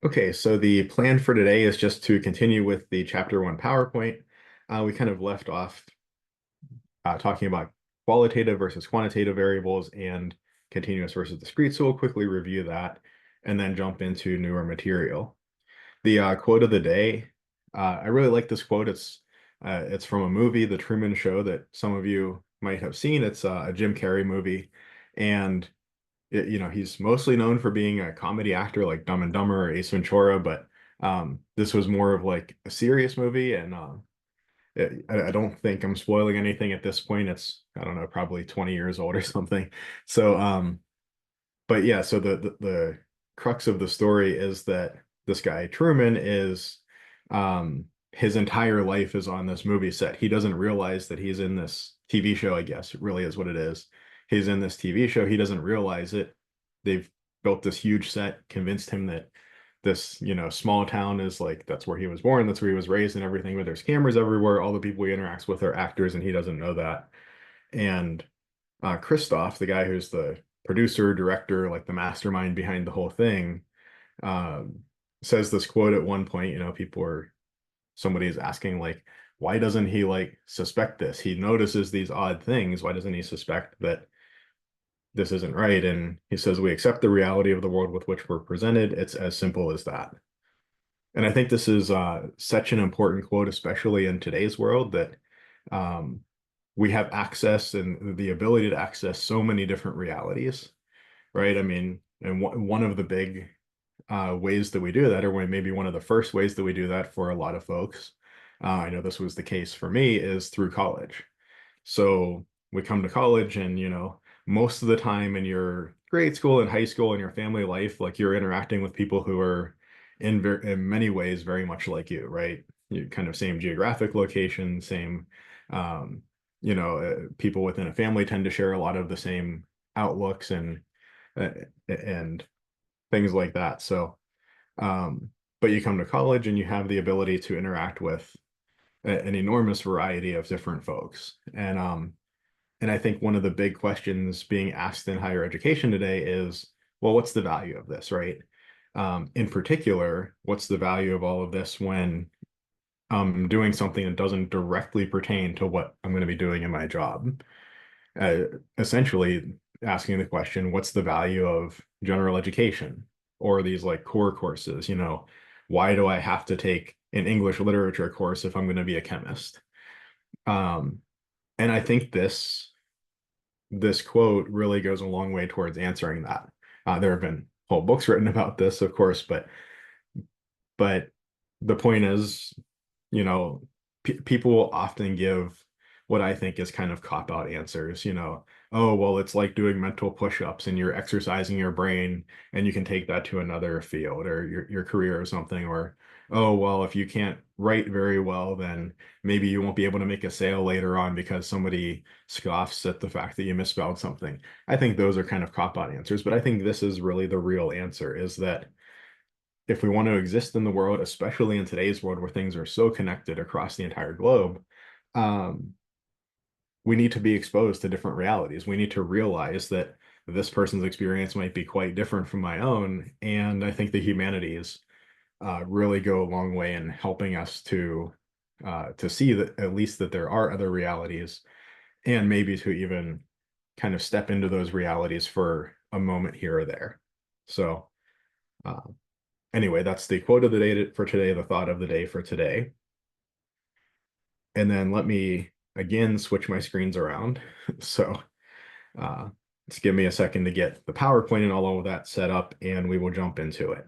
Okay, so the plan for today is just to continue with the chapter one PowerPoint. We kind of left off talking about qualitative versus quantitative variables and continuous versus discrete. So we'll quickly review that and then jump into newer material. The quote of the day, I really like this quote. It's from a movie, The Truman Show, that some of you might have seen. It's a Jim Carrey movie, and he's mostly known for being a comedy actor like Dumb and Dumber or Ace Ventura, but this was more of like a serious movie, and I don't think I'm spoiling anything at this point. It's, I don't know, probably 20 years old or something. So, but yeah, so the crux of the story is that this guy Truman is his entire life is on this movie set. He doesn't realize that he's in this TV show, I guess it really is what it is. He's in this TV show. He doesn't realize it. They've built this huge set, convinced him that this, small town is like that's where he was born, that's where he was raised and everything, but there's cameras everywhere. All the people he interacts with are actors and he doesn't know that. And Christoph, the guy who's the producer, director, like the mastermind behind the whole thing, um, says this quote at one point. Somebody is asking, like, why doesn't he like suspect this? He notices these odd things. Why doesn't he suspect that this isn't right? And he says, we accept the reality of the world with which we're presented. It's as simple as that. And I think this is such an important quote, especially in today's world, that um, we have access and the ability to access so many different realities, right? I mean, and one of the big ways that we do that, or maybe one of the first ways that we do that for a lot of folks, I know this was the case for me, is through college. So we come to college and, most of the time in your grade school and high school and your family life, like you're interacting with people who are in many ways very much like you, right? You kind of same geographic location, same, um, people within a family tend to share a lot of the same outlooks uh, and things like that. So, but you come to college and you have the ability to interact with an enormous variety of different folks. And I think one of the big questions being asked in higher education today is, well, what's the value of this, right? In particular, what's the value of all of this when I'm doing something that doesn't directly pertain to what I'm going to be doing in my job? Uh, Essentially asking the question, what's the value of general education or these like core courses? Why do I have to take an English literature course if I'm going to be a chemist? Um, and I think this quote really goes a long way towards answering that. There have been whole books written about this, of course, but the point is, you know, people will often give what I think is kind of cop out answers, oh, well, it's like doing mental push-ups and you're exercising your brain and you can take that to another field or your career or something, or oh, well, if you can't write very well, then maybe you won't be able to make a sale later on because somebody scoffs at the fact that you misspelled something. I think those are kind of cop out answers, but I think this is really the real answer, is that if we want to exist in the world, especially in today's world where things are so connected across the entire globe, um, we need to be exposed to different realities. We need to realize that this person's experience might be quite different from my own. And I think the humanities really go a long way in helping us to see that at least that there are other realities, and maybe to even kind of step into those realities for a moment here or there. So uh, anyway, that's the quote of the day for today, the thought of the day for today. And then let me again switch my screens around. So uh, just give me a second to get the PowerPoint and all of that set up, and we will jump into it.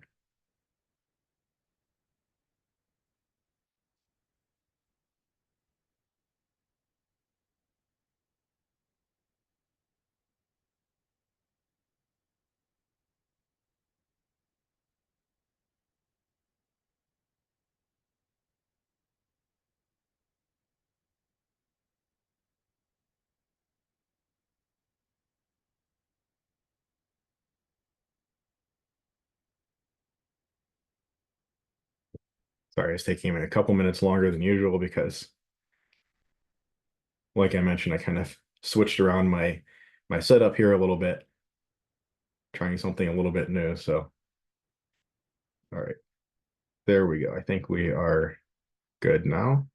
Sorry, it's taking me a couple minutes longer than usual because, like I mentioned, I kind of switched around my setup here a little bit, trying something a little bit new. So All right, there we go. I think we are good now.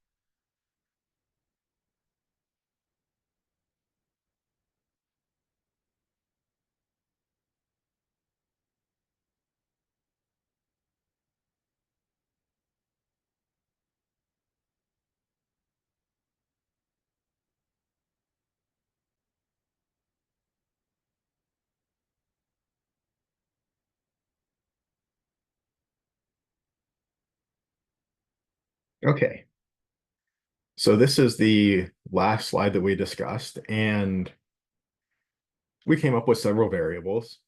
Okay, so this is the last slide that we discussed, and we came up with several variables.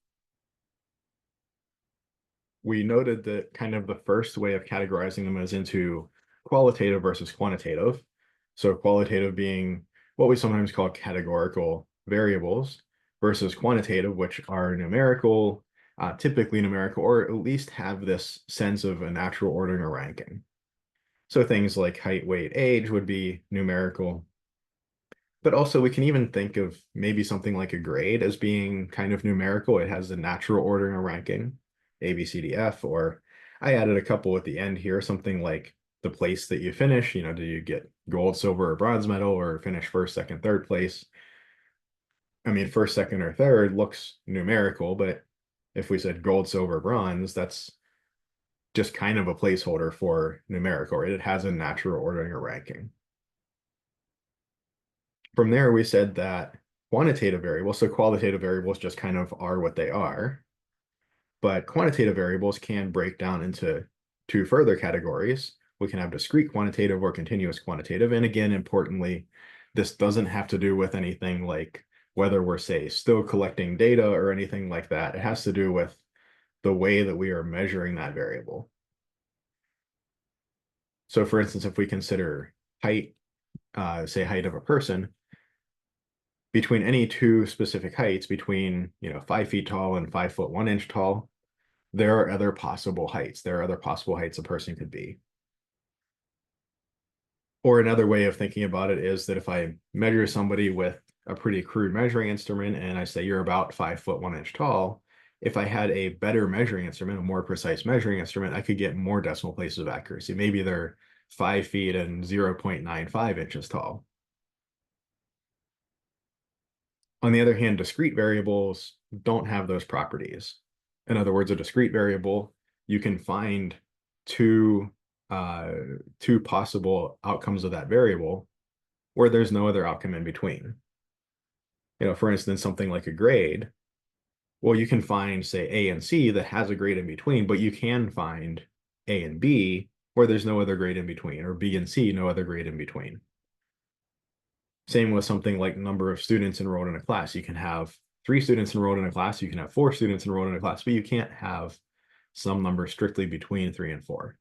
We noted that kind of the first way of categorizing them is into qualitative versus quantitative. So qualitative being what we sometimes call categorical variables versus quantitative, which are numerical, typically numerical, or at least have this sense of a natural ordering or ranking. So things like height, weight, age would be numerical. But also we can even think of maybe something like a grade as being kind of numerical. It has a natural ordering or ranking, A, B, C, D, F, or I added a couple at the end here, something like the place that you finish, do you get gold, silver, or bronze medal, or finish first, second, third place? I mean, first, second, or third looks numerical, but if we said gold, silver, bronze, that's just kind of a placeholder for numerical, right? It has a natural ordering or ranking. From there, we said that quantitative variables, so qualitative variables just kind of are what they are, but quantitative variables can break down into two further categories. We can have discrete quantitative or continuous quantitative. And again, importantly, this doesn't have to do with anything like whether we're, say, still collecting data or anything like that. It has to do with the way that we are measuring that variable. So for instance, if we consider height, say height of a person, between any two specific heights, between 5 feet tall and 5 foot 1 inch tall, there are other possible heights. There are other possible heights a person could be. Or another way of thinking about it is that if I measure somebody with a pretty crude measuring instrument and I say you're about 5 foot 1 inch tall, if I had a better measuring instrument, a more precise measuring instrument, I could get more decimal places of accuracy. Maybe they're 5 feet and 0.95 inches tall. On the other hand, discrete variables don't have those properties. In other words, a discrete variable, you can find two, uh, two possible outcomes of that variable where there's no other outcome in between. For instance, something like a grade, well, you can find, say, A and C that has a grade in between, but you can find A and B where there's no other grade in between, or B and C, no other grade in between. Same with something like number of students enrolled in a class. You can have 3 students enrolled in a class, you can have 4 students enrolled in a class, but you can't have some number strictly between 3 and 4.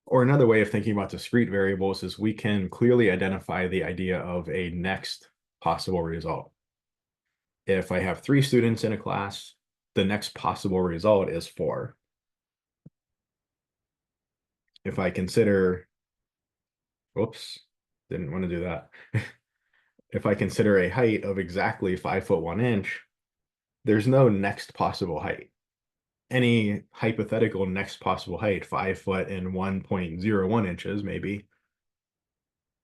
Or another way of thinking about discrete variables is we can clearly identify the idea of a next possible result. If I have 3 students in a class, the next possible result is 4. If I consider, whoops, didn't want to do that. If I consider a height of exactly 5 foot 1 inch, there's no next possible height. Any hypothetical next possible height, 5 foot and 1.01 inches, maybe.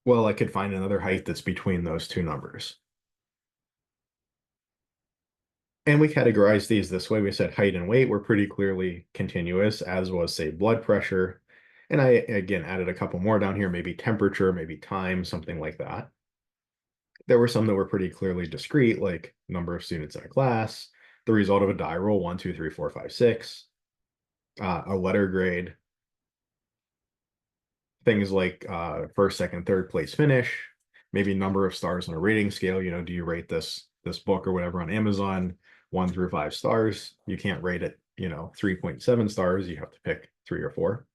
Well, I could find another height that's between those two numbers. And we categorize these this way. We said height and weight were pretty clearly continuous, as was, say, blood pressure. And I, again, added a couple more down here, maybe temperature, maybe time, something like that. There were some that were pretty clearly discrete, like number of students in a class, the result of a die roll, 1, 2, 3, 4, 5, 6, a letter grade, things like first, second, third place finish, maybe number of stars on a rating scale. Do you rate this book or whatever on Amazon 1 through 5 stars? You can't rate it 3.7 stars. You have to pick 3 or 4.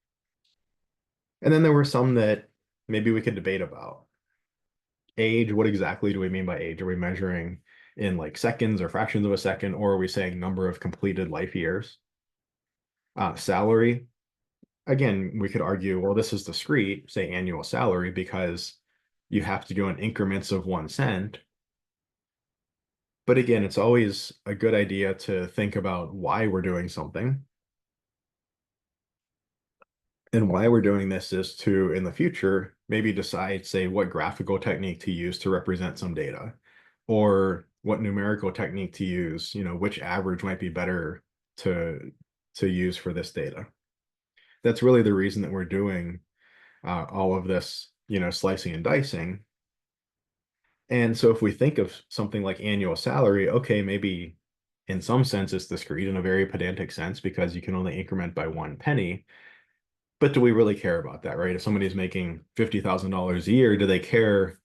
And then there were some that maybe we could debate about. Age, what exactly do we mean by age? Are we measuring in like seconds or fractions of a second, or are we saying number of completed life years? Salary, again, we could argue, well, this is discrete, say annual salary, because you have to go in increments of 1 cent. But again, it's always a good idea to think about why we're doing something. And why we're doing this is to, in the future, maybe decide, say, what graphical technique to use to represent some data, or what numerical technique to use, which average might be better to use for this data. That's really the reason that we're doing all of this, slicing and dicing. And so if we think of something like annual salary, okay, maybe in some sense it's discrete in a very pedantic sense because you can only increment by 1 penny. But do we really care about that, right? If somebody's making $50,000 a year, do they care?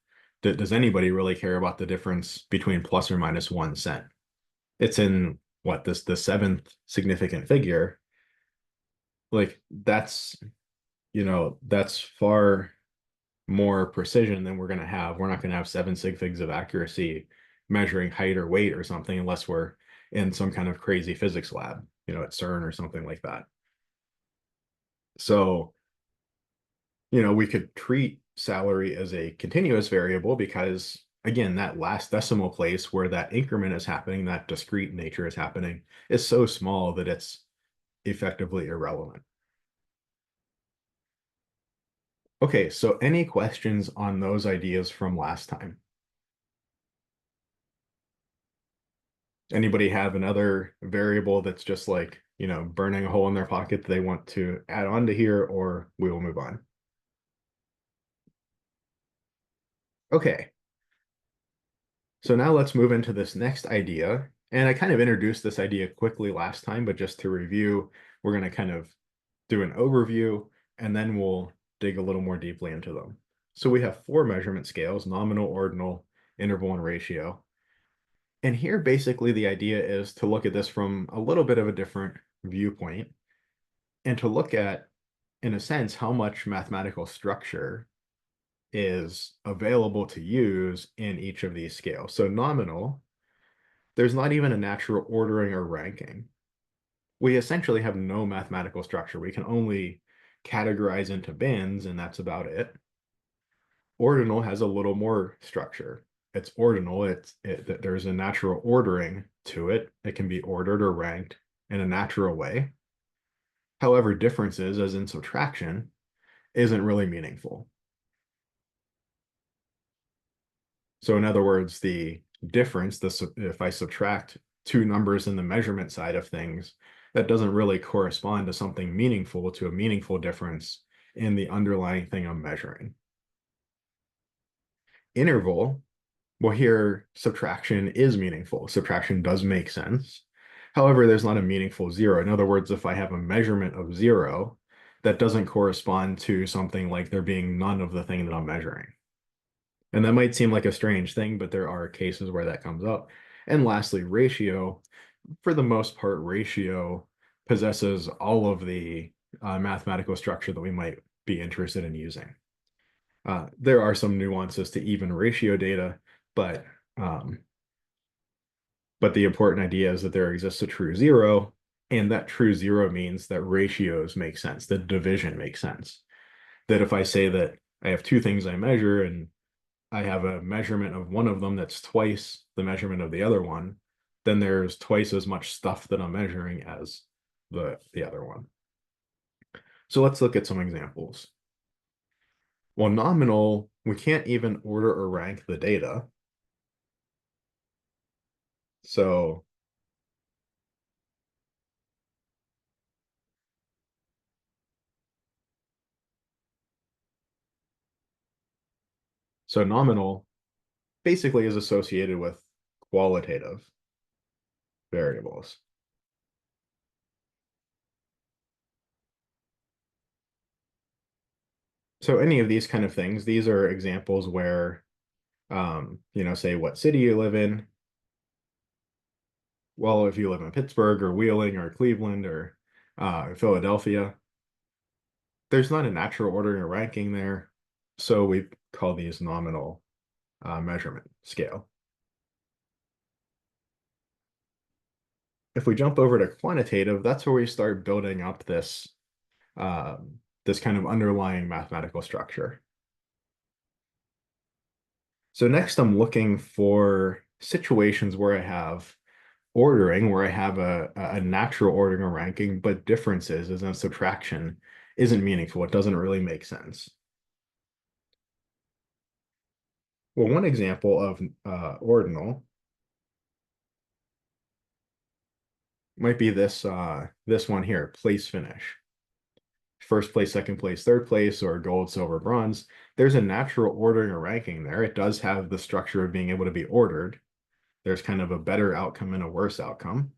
Does anybody really care about the difference between plus or minus 1 cent? It's in what, the seventh significant figure. Like that's far more precision than we're going to have. We're not going to have 7 sig figs of accuracy measuring height or weight or something unless we're in some kind of crazy physics lab, at CERN or something like that. So, we could treat salary as a continuous variable because, again, that last decimal place where that increment is happening, that discrete nature is happening, is so small that it's effectively irrelevant. Okay, so any questions on those ideas from last time? Anybody have another variable that's just like, burning a hole in their pocket that they want to add on to here, or we will move on? Okay, so now let's move into this next idea. And I kind of introduced this idea quickly last time, but just to review, we're going to kind of do an overview, and then we'll dig a little more deeply into them. So we have 4 measurement scales: nominal, ordinal, interval, and ratio. And here, basically, the idea is to look at this from a little bit of a different viewpoint and to look at, in a sense, how much mathematical structure is available to use in each of these scales. So nominal, there's not even a natural ordering or ranking. We essentially have no mathematical structure. We can only categorize into bins, and that's about it. Ordinal has a little more structure. It's ordinal. There's a natural ordering to it. It can be ordered or ranked in a natural way. However, differences, as in subtraction, isn't really meaningful. So in other words, the difference, if I subtract 2 numbers in the measurement side of things, that doesn't really correspond to something meaningful, to a meaningful difference in the underlying thing I'm measuring. Interval, well, here subtraction is meaningful. Subtraction does make sense. However, there's not a meaningful zero. In other words, if I have a measurement of 0, that doesn't correspond to something like there being none of the thing that I'm measuring. And that might seem like a strange thing, but there are cases where that comes up. And lastly, ratio. For the most part, ratio possesses all of the mathematical structure that we might be interested in using. There are some nuances to even ratio data, but the important idea is that there exists a true zero, and that true zero means that ratios make sense, that division makes sense. That if I say that I have 2 things I measure and I have a measurement of one of them that's twice the measurement of the other one, then there's twice as much stuff that I'm measuring as the other one. So let's look at some examples. Well, nominal, we can't even order or rank the data. So nominal basically is associated with qualitative variables. So any of these kind of things, these are examples where, say what city you live in. Well, if you live in Pittsburgh or Wheeling or Cleveland or Philadelphia, there's not a natural ordering or ranking there. So we call these nominal measurement scale. If we jump over to quantitative, that's where we start building up this this kind of underlying mathematical structure. So next I'm looking for situations where I have ordering, where I have a natural ordering or ranking, but differences as in subtraction isn't meaningful. It doesn't really make sense. Well, one example of ordinal might be this one here, place finish. First place, second place, third place, or gold, silver, bronze. There's a natural ordering or ranking there. It does have the structure of being able to be ordered. There's kind of a better outcome and a worse outcome.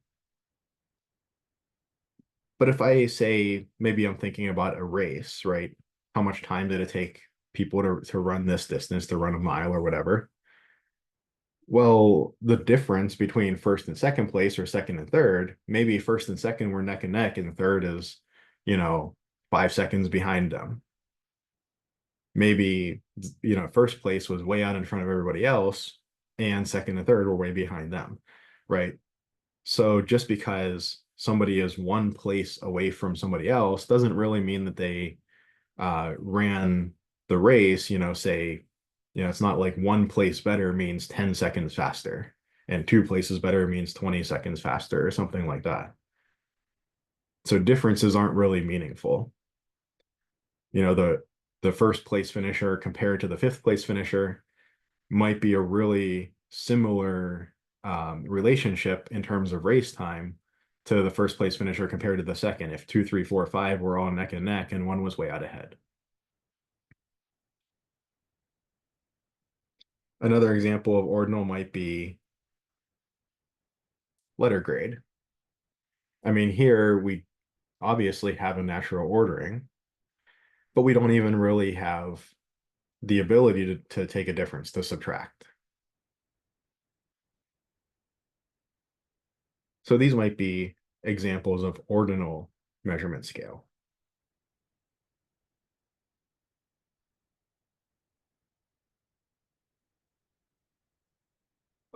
But if I say maybe I'm thinking about a race, right? How much time did it take people to run this distance, to run a mile or whatever? Well, the difference between first and second place or second and third, maybe first and second were neck and neck, and third is, 5 seconds behind them. Maybe, first place was way out in front of everybody else, and second and third were way behind them, right? So just because somebody is one place away from somebody else doesn't really mean that they ran the race, say, it's not like one place better means 10 seconds faster and two places better means 20 seconds faster or something like that. So differences aren't really meaningful. The first place finisher compared to the fifth place finisher might be a really similar relationship in terms of race time to the first place finisher compared to the second, if 2, 3, 4, 5 were all neck and neck and one was way out ahead. Another example of ordinal might be letter grade. I mean, here we obviously have a natural ordering, but we don't even really have the ability to take a difference, to subtract. So these might be examples of ordinal measurement scale.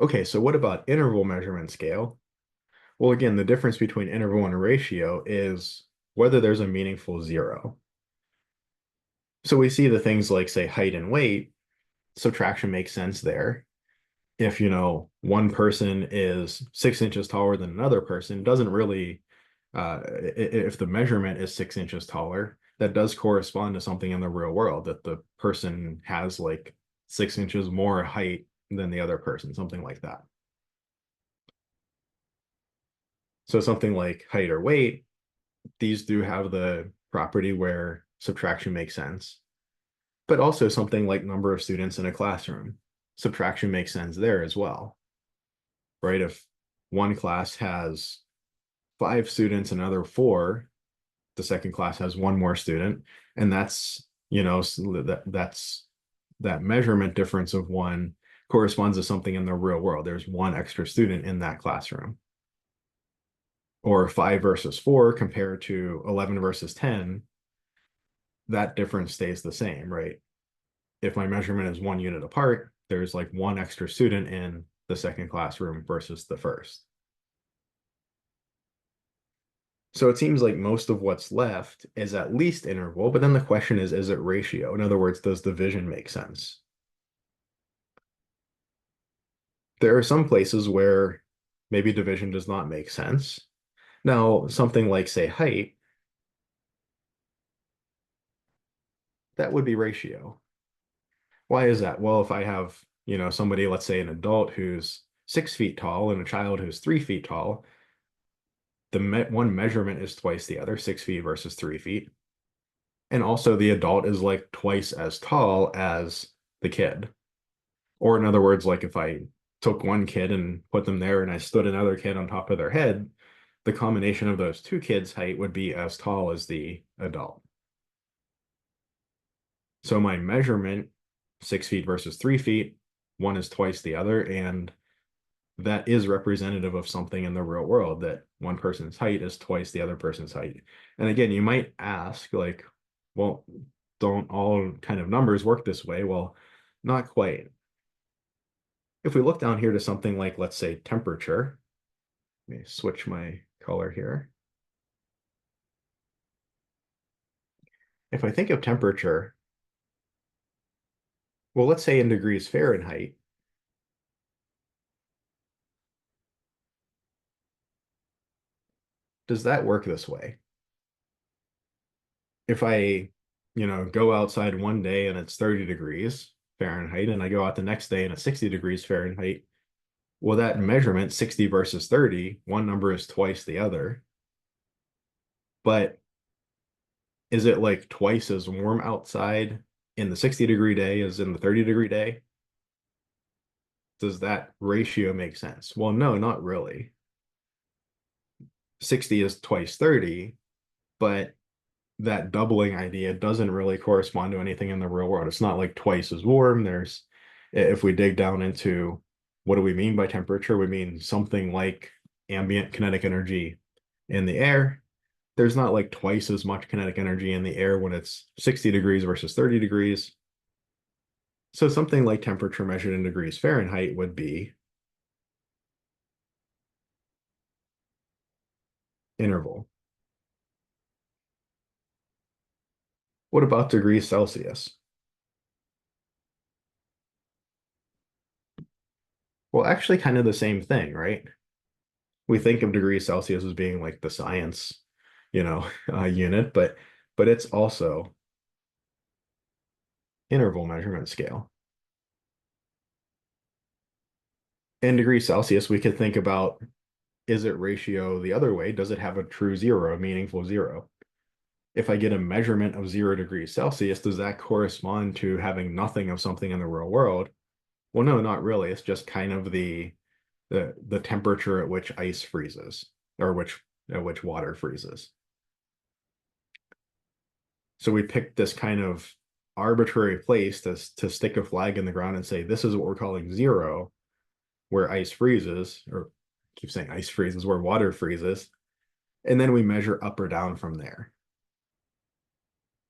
Okay, so what about interval measurement scale? Well, again, the difference between interval and a ratio is whether there's a meaningful zero. So we see the things like, say, height and weight, subtraction makes sense there. If, one person is 6 inches taller than another person, doesn't really, if the measurement is 6 inches taller, that does correspond to something in the real world, that the person has like 6 inches more height than the other person, something like that. So something like height or weight, these do have the property where subtraction makes sense, but also something like number of students in a classroom. Subtraction makes sense there as well, right? If one class has 5 students, another 4, the second class has one more student, and that's, that measurement difference of one corresponds to something in the real world. There's one extra student in that classroom. Or 5 versus 4 compared to 11 versus 10, that difference stays the same, right? If my measurement is 1 unit apart, there's like one extra student in the second classroom versus the first. So it seems like most of what's left is at least interval, but then the question is it ratio? In other words, does division make sense? There are some places where maybe division does not make sense. Now, something like, say, height, that would be ratio. Why is that? Well, if I have, somebody, let's say an adult who's 6 feet tall and a child who's 3 feet tall, the one measurement is twice the other, 6 feet versus 3 feet. And also the adult is like twice as tall as the kid. Or in other words, like if I took one kid and put them there and I stood another kid on top of their head, the combination of those two kids' height would be as tall as the adult. So my measurement, 6 feet versus 3 feet, one is twice the other, and that is representative of something in the real world, that one person's height is twice the other person's height. And again, you might ask, like, well, don't all kind of numbers work this way? Well, not quite. If we look down here to something like, let's say, temperature, let me switch my color here. If I think of temperature, well, let's say in degrees Fahrenheit, does that work this way? if I, go outside one day and it's 30 degrees Fahrenheit, and I go out the next day and it's 60 degrees Fahrenheit, well, that measurement, 60 versus 30, one number is twice the other. But is it like twice as warm outside in the 60-degree day as in the 30-degree day? Does that ratio make sense? Well, no, not really. 60 is twice 30, but that doubling idea doesn't really correspond to anything in the real world. It's not like twice as warm. If we dig down into what do we mean by temperature, we mean something like ambient kinetic energy in the air. There's not like twice as much kinetic energy in the air when it's 60 degrees versus 30 degrees. So something like temperature measured in degrees Fahrenheit would be interval. What about degrees Celsius? Well, actually, kind of the same thing, right? We think of degrees Celsius as being like the science, unit, but it's also interval measurement scale. In degrees Celsius, we could think about, is it ratio the other way? Does it have a true zero, a meaningful zero? If I get a measurement of 0 degrees Celsius, does that correspond to having nothing of something in the real world? Well, no, not really. It's just kind of the temperature at which ice freezes, or at which water freezes. So we picked this kind of arbitrary place to stick a flag in the ground and say, this is what we're calling zero, where ice freezes, or I keep saying ice freezes, where water freezes. And then we measure up or down from there.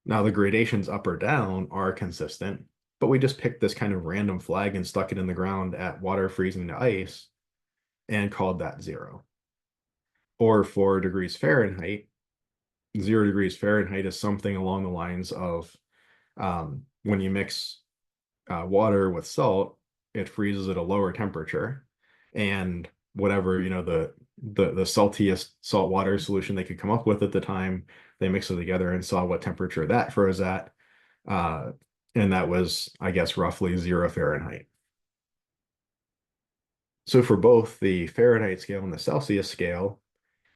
Now the gradations up or down are consistent, but we just picked this kind of random flag and stuck it in the ground at water freezing to ice and called that zero. Or for degrees Fahrenheit, 0 degrees Fahrenheit is something along the lines of when you mix water with salt, it freezes at a lower temperature, and whatever the saltiest saltwater solution they could come up with at the time, they mixed it together and saw what temperature that froze at, uh, and that was, I guess, roughly 0 Fahrenheit. So for both the Fahrenheit scale and the Celsius scale,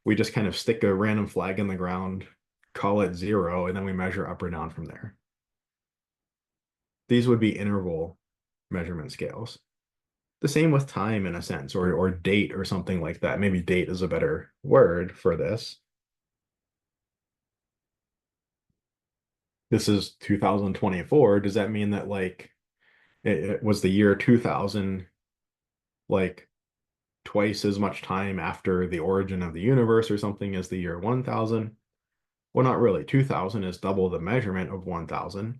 we just kind of stick a random flag in the ground, call it zero, and then we measure up or down from there. These would be interval measurement scales. The same with time in a sense, or date or something like that. Maybe date is a better word for this. This is 2024. Does that mean that like it was the year 2000, like twice as much time after the origin of the universe or something as the year 1000? Well, not really. 2000 is double the measurement of 1000.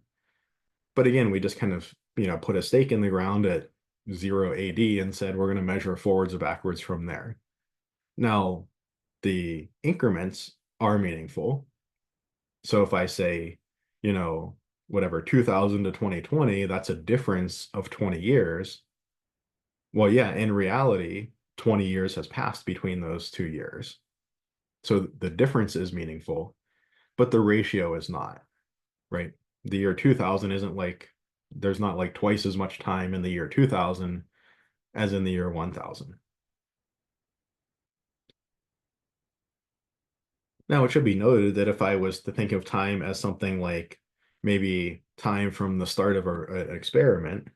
But again, we just kind of, put a stake in the ground at 0 AD and said we're going to measure forwards or backwards from there. Now, the increments are meaningful. So if I say, whatever, 2000 to 2020, that's a difference of 20 years. Well, yeah, in reality, 20 years has passed between those 2 years. So the difference is meaningful, but the ratio is not, right? The year 2000 isn't like, there's not like twice as much time in the year 2000 as in the year 1000. Now, it should be noted that if I was to think of time as something like maybe time from the start of an experiment,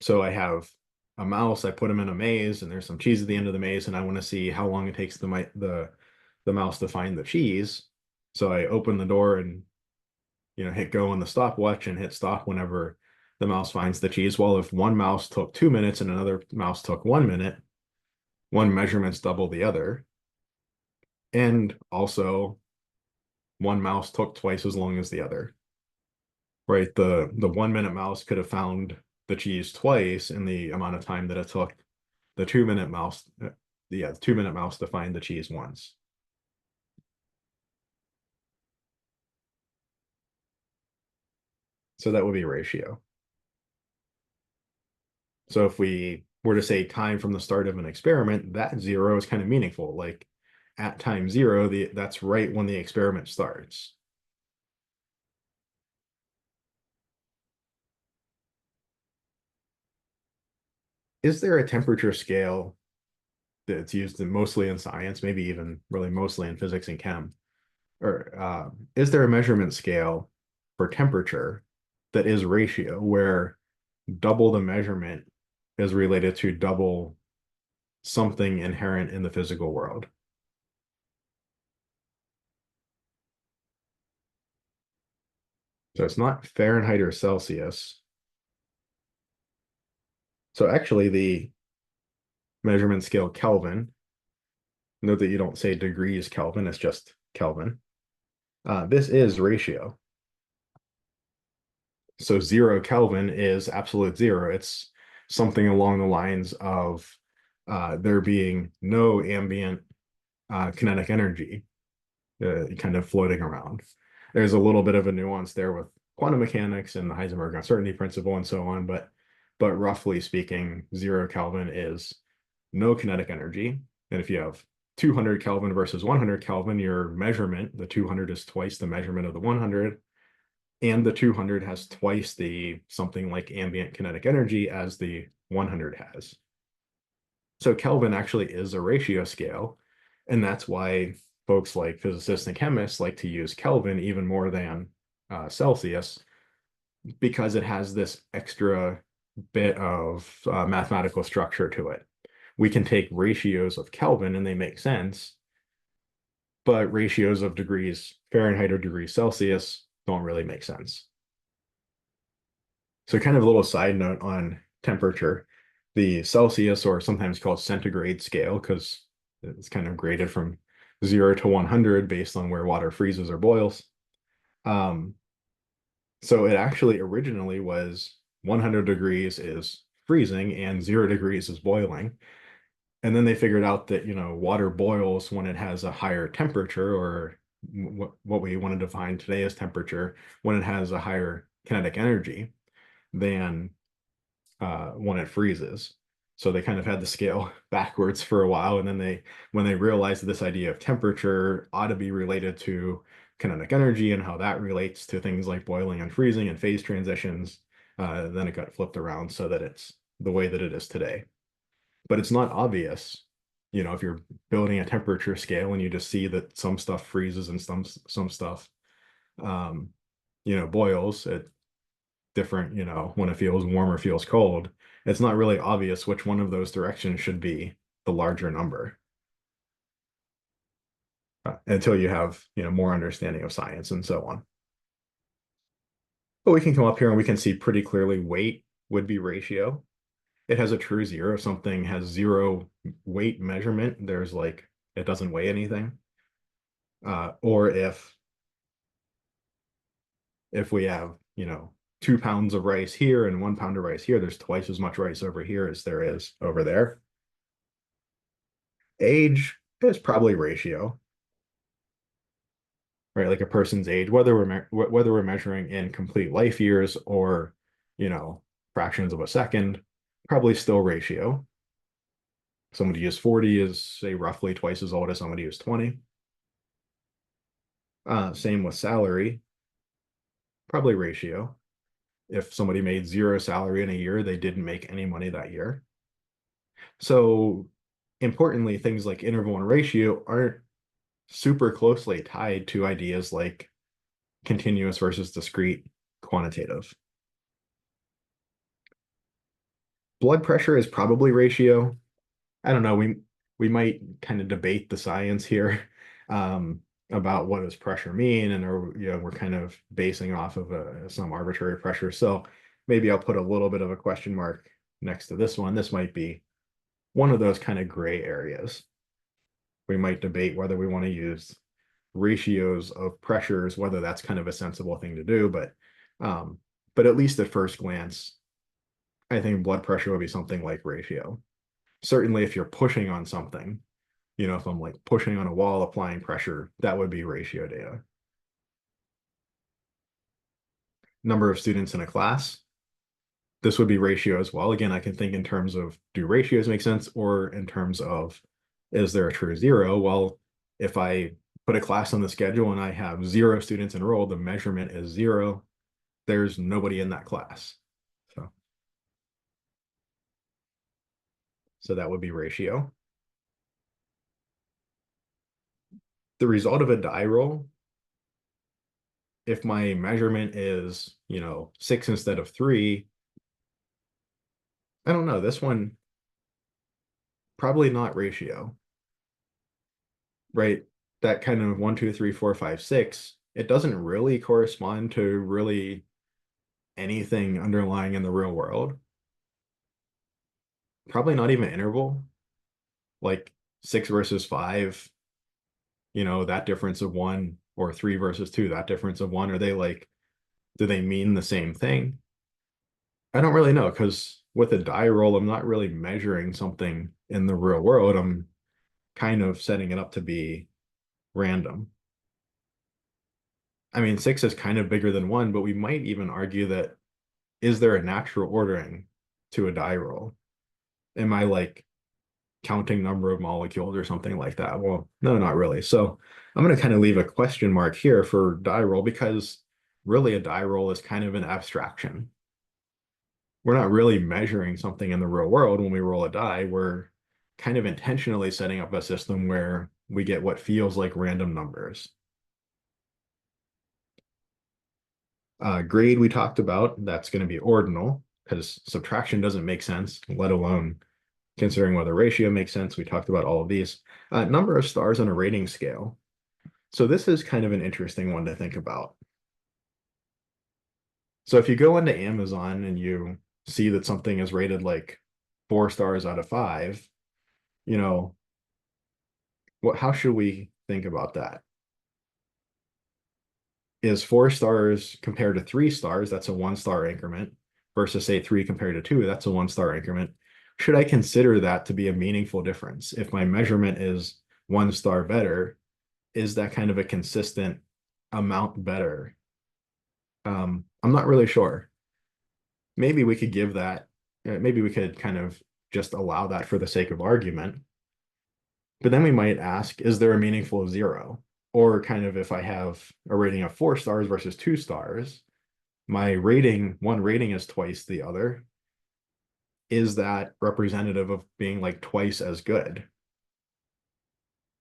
so I have a mouse, I put him in a maze, and there's some cheese at the end of the maze, and I want to see how long it takes the mouse to find the cheese. So I open the door and hit go on the stopwatch and hit stop whenever the mouse finds the cheese. Well, if one mouse took 2 minutes and another mouse took 1 minute, one measurement's double the other. And also one mouse took twice as long as the other. Right? The 1 minute mouse could have found the cheese twice in the amount of time that it took the 2 minute mouse, the 2 minute mouse to find the cheese once. So that would be a ratio. So if we were to say time from the start of an experiment, that zero is kind of meaningful. Like at time zero, that's right when the experiment starts. Is there a temperature scale that's used mostly in science, maybe even really mostly in physics and chem? Or is there a measurement scale for temperature that is ratio where double the measurement is related to double something inherent in the physical world? So it's not Fahrenheit or Celsius. So actually the measurement scale Kelvin, note that you don't say degrees Kelvin, it's just Kelvin. This is ratio. So 0 Kelvin is absolute zero. It's something along the lines of there being no ambient kinetic energy kind of floating around. There's a little bit of a nuance there with quantum mechanics and the Heisenberg uncertainty principle and so on, but roughly speaking, 0 Kelvin is no kinetic energy. And if you have 200 Kelvin versus 100 Kelvin, your measurement, the 200 is twice the measurement of the 100, and the 200 has twice the something like ambient kinetic energy as the 100 has. So Kelvin actually is a ratio scale, and that's why folks like physicists and chemists like to use Kelvin even more than Celsius, because it has this extra bit of mathematical structure to it. We can take ratios of Kelvin and they make sense, but ratios of degrees Fahrenheit or degrees Celsius don't really make sense. So kind of a little side note on temperature, the Celsius, or sometimes called centigrade scale, because it's kind of graded from 0 to 100 based on where water freezes or boils. So it actually originally was 100 degrees is freezing and 0 degrees is boiling. And then they figured out that, water boils when it has a higher temperature, or what we want to define today as temperature, when it has a higher kinetic energy than when it freezes. So they kind of had the scale backwards for a while, and then when they realized that this idea of temperature ought to be related to kinetic energy and how that relates to things like boiling and freezing and phase transitions, then it got flipped around so that it's the way that it is today. But it's not obvious, if you're building a temperature scale and you just see that some stuff freezes and some stuff, boils at different, when it feels warm or feels cold, it's not really obvious which one of those directions should be the larger number until you have, more understanding of science and so on. But we can come up here and we can see pretty clearly weight would be ratio. It has a true zero. If something has zero weight measurement, there's like, it doesn't weigh anything. Or if we have, 2 pounds of rice here and 1 pound of rice here, there's twice as much rice over here as there is over there. Age is probably ratio, right? Like a person's age, whether we're measuring in complete life years or, fractions of a second, probably still ratio. Somebody who's 40 is, say, roughly twice as old as somebody who's 20. Same with salary, probably ratio. If somebody made zero salary in a year, they didn't make any money that year. So importantly, things like interval and ratio aren't super closely tied to ideas like continuous versus discrete quantitative. Blood pressure is probably ratio. I don't know. We might kind of debate the science here about what does pressure mean, and we're kind of basing off of some arbitrary pressure. So maybe I'll put a little bit of a question mark next to this one. This might be one of those kind of gray areas. We might debate whether we want to use ratios of pressures, whether that's kind of a sensible thing to do, but at least at first glance, I think blood pressure would be something like ratio. Certainly if you're pushing on something, if I'm like pushing on a wall, applying pressure, that would be ratio data. Number of students in a class. this would be ratio as well. Again, I can think in terms of, do ratios make sense, or in terms of, is there a true zero? Well, if I put a class on the schedule and I have 0 students enrolled, the measurement is 0. There's nobody in that class. So that would be ratio. The result of a die roll, if my measurement is, 6 instead of 3, I don't know. This one, probably not ratio, right? That kind of 1, 2, 3, 4, 5, 6, it doesn't really correspond to really anything underlying in the real world. Probably not even interval, like 6 versus 5, that difference of 1, or 3 versus 2, that difference of 1, are they like, do they mean the same thing? I don't really know, because with a die roll, I'm not really measuring something in the real world. I'm kind of setting it up to be random. I mean, 6 is kind of bigger than 1, but we might even argue that, is there a natural ordering to a die roll? Am I like counting number of molecules or something like that? Well, no, not really. So I'm going to kind of leave a question mark here for die roll, because really a die roll is kind of an abstraction. We're not really measuring something in the real world when we roll a die. We're kind of intentionally setting up a system where we get what feels like random numbers. Grade we talked about, that's going to be ordinal, because subtraction doesn't make sense, let alone considering whether ratio makes sense. We talked about all of these. Number of stars on a rating scale. So this is kind of an interesting one to think about. So if you go into Amazon and you see that something is rated like 4 stars out of 5, how should we think about that? Is 4 stars compared to 3 stars, that's a 1-star increment, versus say 3 compared to 2, that's a 1-star increment. Should I consider that to be a meaningful difference? If my measurement is 1 star better, is that kind of a consistent amount better? I'm not really sure. Maybe we could give that, maybe we could kind of just allow that for the sake of argument. But then we might ask, is there a meaningful 0? Or kind of, if I have a rating of 4 stars versus 2 stars, my one rating is twice the other. Is that representative of being like twice as good?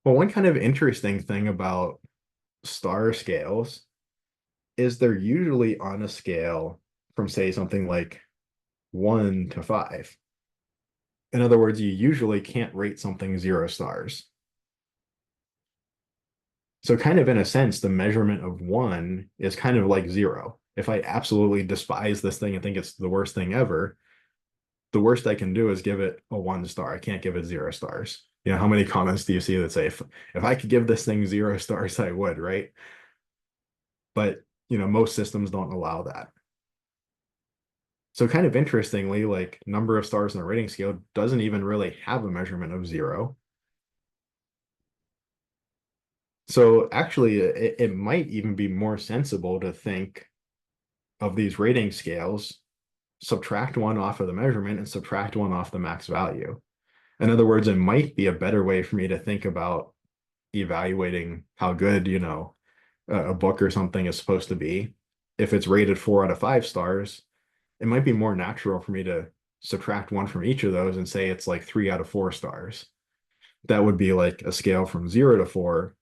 Well, one kind of interesting thing about star scales is they're usually on a scale from, say, something like 1 to 5. In other words, you usually can't rate something 0 stars. So kind of in a sense, the measurement of 1 is kind of like 0. If I absolutely despise this thing and think it's the worst thing ever, the worst I can do is give it a 1 star. I can't give it 0 stars. How many comments do you see that say, if I could give this thing 0 stars, I would, right? But, most systems don't allow that. So kind of interestingly, like number of stars in a rating scale doesn't even really have a measurement of 0. So actually, it might even be more sensible to think of these rating scales, subtract 1 off of the measurement and subtract 1 off the max value. In other words, it might be a better way for me to think about evaluating how good, a book or something is supposed to be. If it's rated 4 out of 5 stars, it might be more natural for me to subtract 1 from each of those and say it's like 3 out of 4 stars. That would be like a scale from 0 to 4,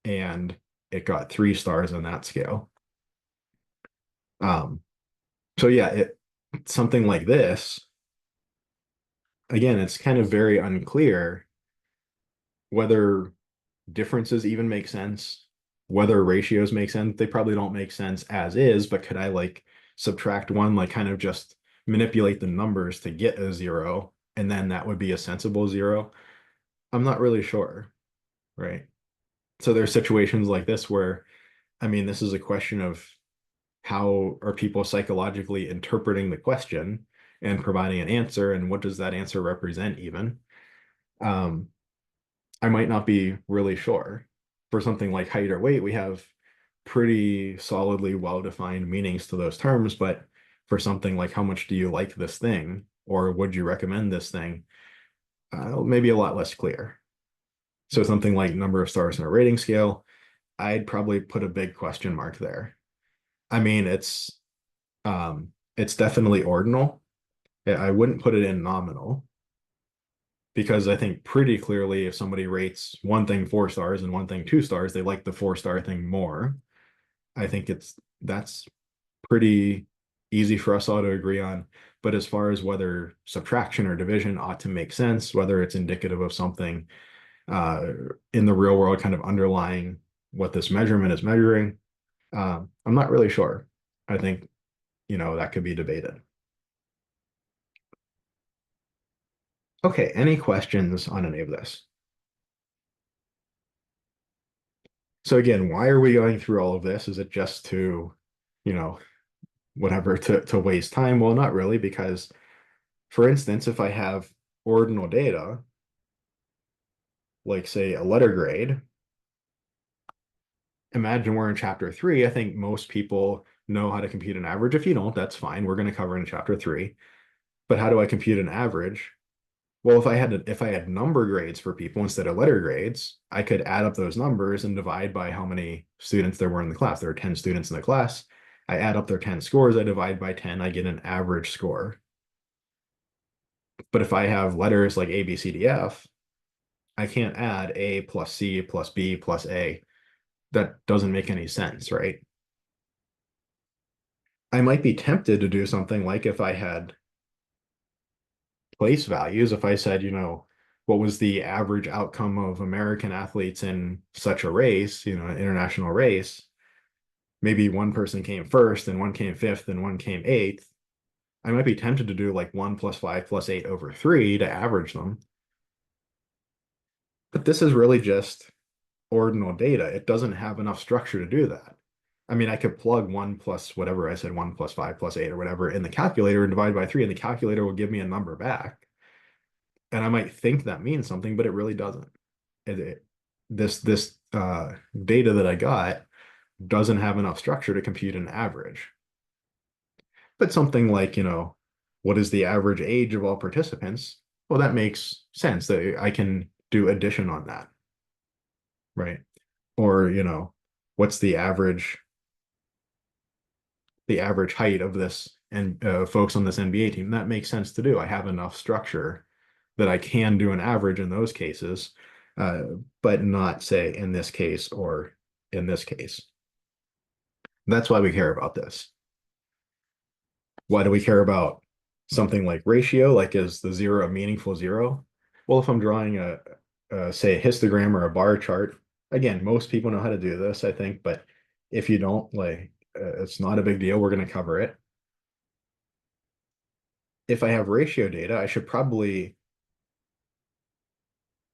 and it got 3 stars on that scale. So yeah, something like this, again, it's kind of very unclear whether differences even make sense, whether ratios make sense. They probably don't make sense as is, but could I like subtract 1, like kind of just manipulate the numbers to get a 0, and then that would be a sensible 0? I'm not really sure, right? So there's situations like this where, I mean, this is a question of how are people psychologically interpreting the question and providing an answer, and what does that answer represent even? I might not be really sure. For something like height or weight, we have pretty solidly well-defined meanings to those terms, but for something like how much do you like this thing, or would you recommend this thing, maybe a lot less clear. So something like number of stars in a rating scale, I'd probably put a big question mark there. I mean, it's definitely ordinal. I wouldn't put it in nominal because I think pretty clearly if somebody rates one thing 4 stars and one thing 2 stars, they like the 4-star thing more. I think that's pretty easy for us all to agree on. But as far as whether subtraction or division ought to make sense, whether it's indicative of something uh, in the real world kind of underlying what this measurement is measuring, I'm not really sure. I think, that could be debated. Okay, any questions on any of this? So again, why are we going through all of this? Is it just to, you know, whatever, to waste time? Well, not really, because for instance, if I have ordinal data, like say a letter grade, imagine we're in chapter 3. I think most people know how to compute an average. If you don't, that's fine. We're going to cover in chapter 3. But how do I compute an average? Well, if I had number grades for people instead of letter grades, I could add up those numbers and divide by how many students there were in the class. There are 10 students in the class. I add up their 10 scores, I divide by 10, I get an average score. But if I have letters like A, B, C, D, F, I can't add A plus C plus B plus A. That doesn't make any sense, right? I might be tempted to do something like if I had place values, if I said, what was the average outcome of American athletes in such a race, an international race, maybe one person came first and one came fifth and one came eighth. I might be tempted to do like 1 plus 5 plus 8 over 3 to average them. But this is really just ordinal data. It doesn't have enough structure to do that. I mean, I could plug 1 plus whatever I said, 1 plus 5 plus 8 or whatever in the calculator and divide by 3, and the calculator will give me a number back. And I might think that means something, but it really doesn't. This data that I got doesn't have enough structure to compute an average. But something like, what is the average age of all participants? Well, that makes sense that I can do addition on that, right? Or, what's the average height of this and folks on this NBA team? That makes sense to do. I have enough structure that I can do an average in those cases, uh, but not say in this case or in this case. That's why we care about this. Why do we care about something like ratio? Like, is the zero a meaningful zero? Well, if I'm drawing say a histogram or a bar chart, again, most people know how to do this, I think, but if you don't, like, it's not a big deal. We're going to cover it. If I have ratio data, I should probably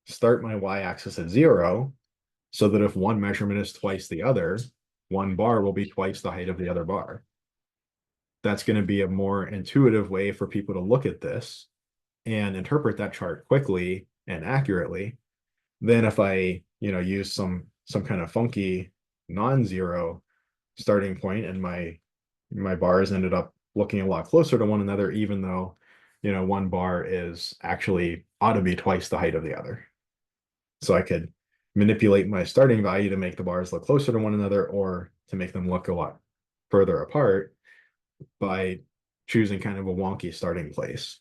start my y-axis at 0 so that if one measurement is twice the other, one bar will be twice the height of the other bar. That's going to be a more intuitive way for people to look at this and interpret that chart quickly and accurately than if I, use some kind of funky non-zero starting point and my bars ended up looking a lot closer to one another, even though, one bar is actually ought to be twice the height of the other. So I could manipulate my starting value to make the bars look closer to one another or to make them look a lot further apart by choosing kind of a wonky starting place.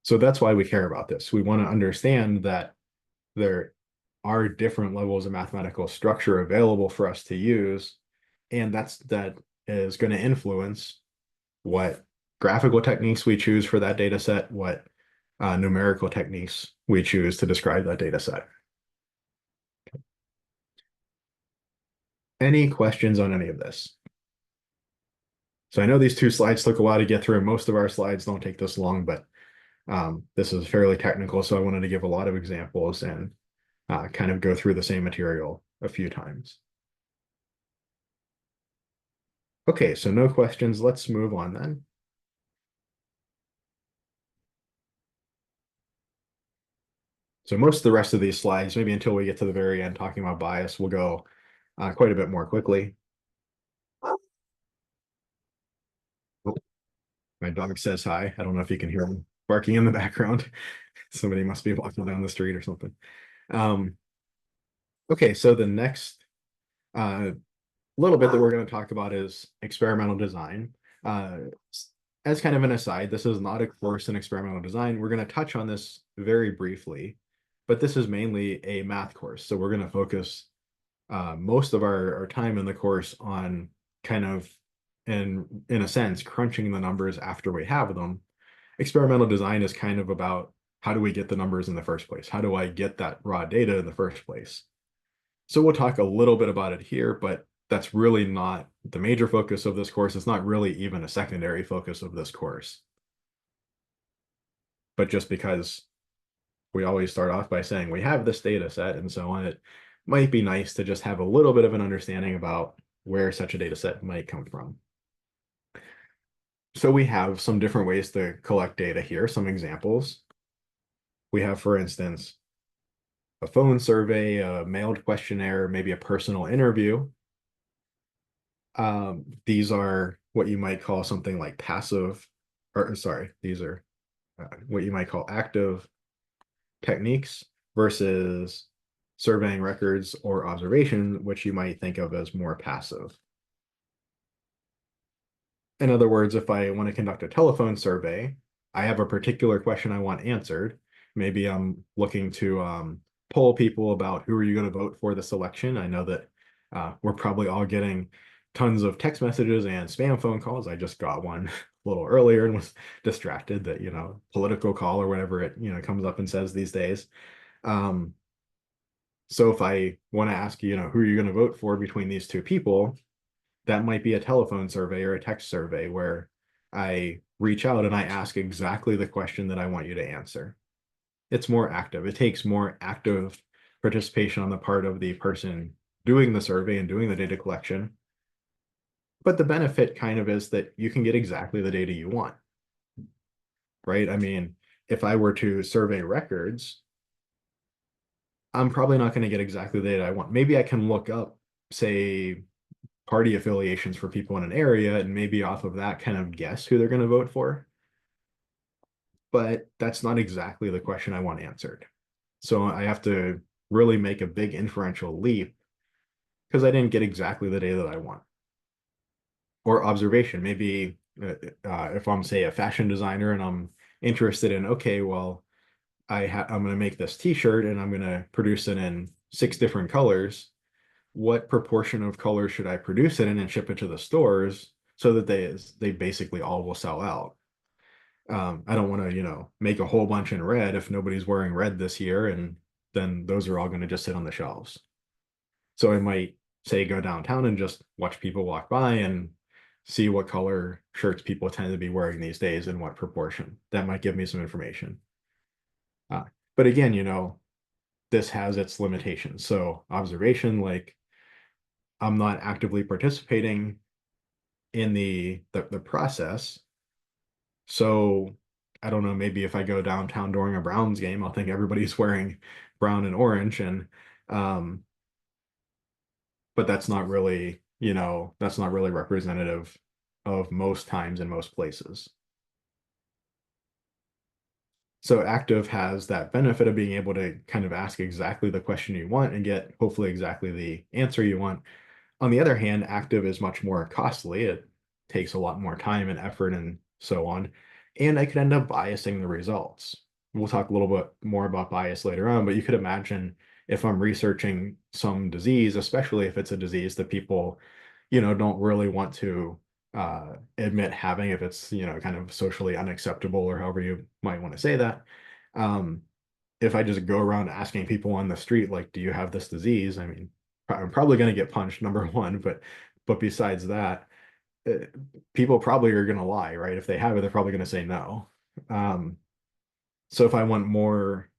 So that's why we care about this. We want to understand that there are different levels of mathematical structure available for us to use, and that is going to influence what graphical techniques we choose for that data set, what numerical techniques we choose to describe that data set. Any questions on any of this? So I know these 2 slides took a while to get through. Most of our slides don't take this long, but this is fairly technical, so I wanted to give a lot of examples and kind of go through the same material a few times. Okay, so no questions. Let's move on then. So most of the rest of these slides, maybe until we get to the very end talking about bias, will go quite a bit more quickly. My dog says hi. I don't know if you can hear him barking in the background. Somebody must be walking down the street or something. Um, okay, so the next uh, little bit that we're going to talk about is experimental design. Uh, as kind of an aside, this is not a course in experimental design. We're going to touch on this very briefly, but this is mainly a math course. So we're going to focus most of our time in the course on kind of, in a sense, crunching the numbers after we have them. Experimental design is kind of about how do we get the numbers in the first place? How do I get that raw data in the first place? So we'll talk a little bit about it here, but that's really not the major focus of this course. It's not really even a secondary focus of this course. But just because we always start off by saying we have this data set and so on, it might be nice to just have a little bit of an understanding about where such a data set might come from. So we have some different ways to collect data here, some examples. We have, for instance, a phone survey, a mailed questionnaire, maybe a personal interview. These are what you might call something like passive, or sorry, these are what you might call active techniques versus surveying records or observation, which you might think of as more passive. In other words, if I want to conduct a telephone survey, I have a particular question I want answered. Maybe I'm looking to poll people about who are you going to vote for this election. I know that we're probably all getting tons of text messages and spam phone calls. I just got one a little earlier and was distracted that, political call or whatever it, comes up and says these days. So if I want to ask, who are you going to vote for between these two people, that might be a telephone survey or a text survey where I reach out and I ask exactly the question that I want you to answer. It's more active. It takes more active participation on the part of the person doing the survey and doing the data collection. But the benefit kind of is that you can get exactly the data you want, right? I mean, if I were to survey records, I'm probably not going to get exactly the data I want. Maybe I can look up, say, party affiliations for people in an area and maybe off of that kind of guess who they're going to vote for. But that's not exactly the question I want answered. So I have to really make a big inferential leap because I didn't get exactly the data that I want. Or observation, maybe if I'm, say, a fashion designer and I'm interested in, okay, well, I'm going to make this t-shirt and I'm going to produce it in 6 different colors. What proportion of color should I produce it in and ship it to the stores so that they basically all will sell out? I don't want to, make a whole bunch in red if nobody's wearing red this year, and then those are all going to just sit on the shelves. So I might say go downtown and just watch people walk by and see what color shirts people tend to be wearing these days and what proportion. That might give me some information. But again, this has its limitations. So observation, like I'm not actively participating in the process. So I don't know, maybe if I go downtown during a Browns game, I'll think everybody's wearing brown and orange. And um, but that's not really, that's not really representative of most times in most places. So active has that benefit of being able to kind of ask exactly the question you want and get hopefully exactly the answer you want. On the other hand, active is much more costly. It takes a lot more time and effort and so on. And I could end up biasing the results. We'll talk a little bit more about bias later on, but you could imagine if I'm researching some disease, especially if it's a disease that people, don't really want to admit having, if it's, kind of socially unacceptable or however you might want to say that. If I just go around asking people on the street, like, do you have this disease? I mean, I'm probably going to get punched, number one, but besides that, uh, people probably are going to lie, right? If they have it, they're probably going to say no. Um, so if I want more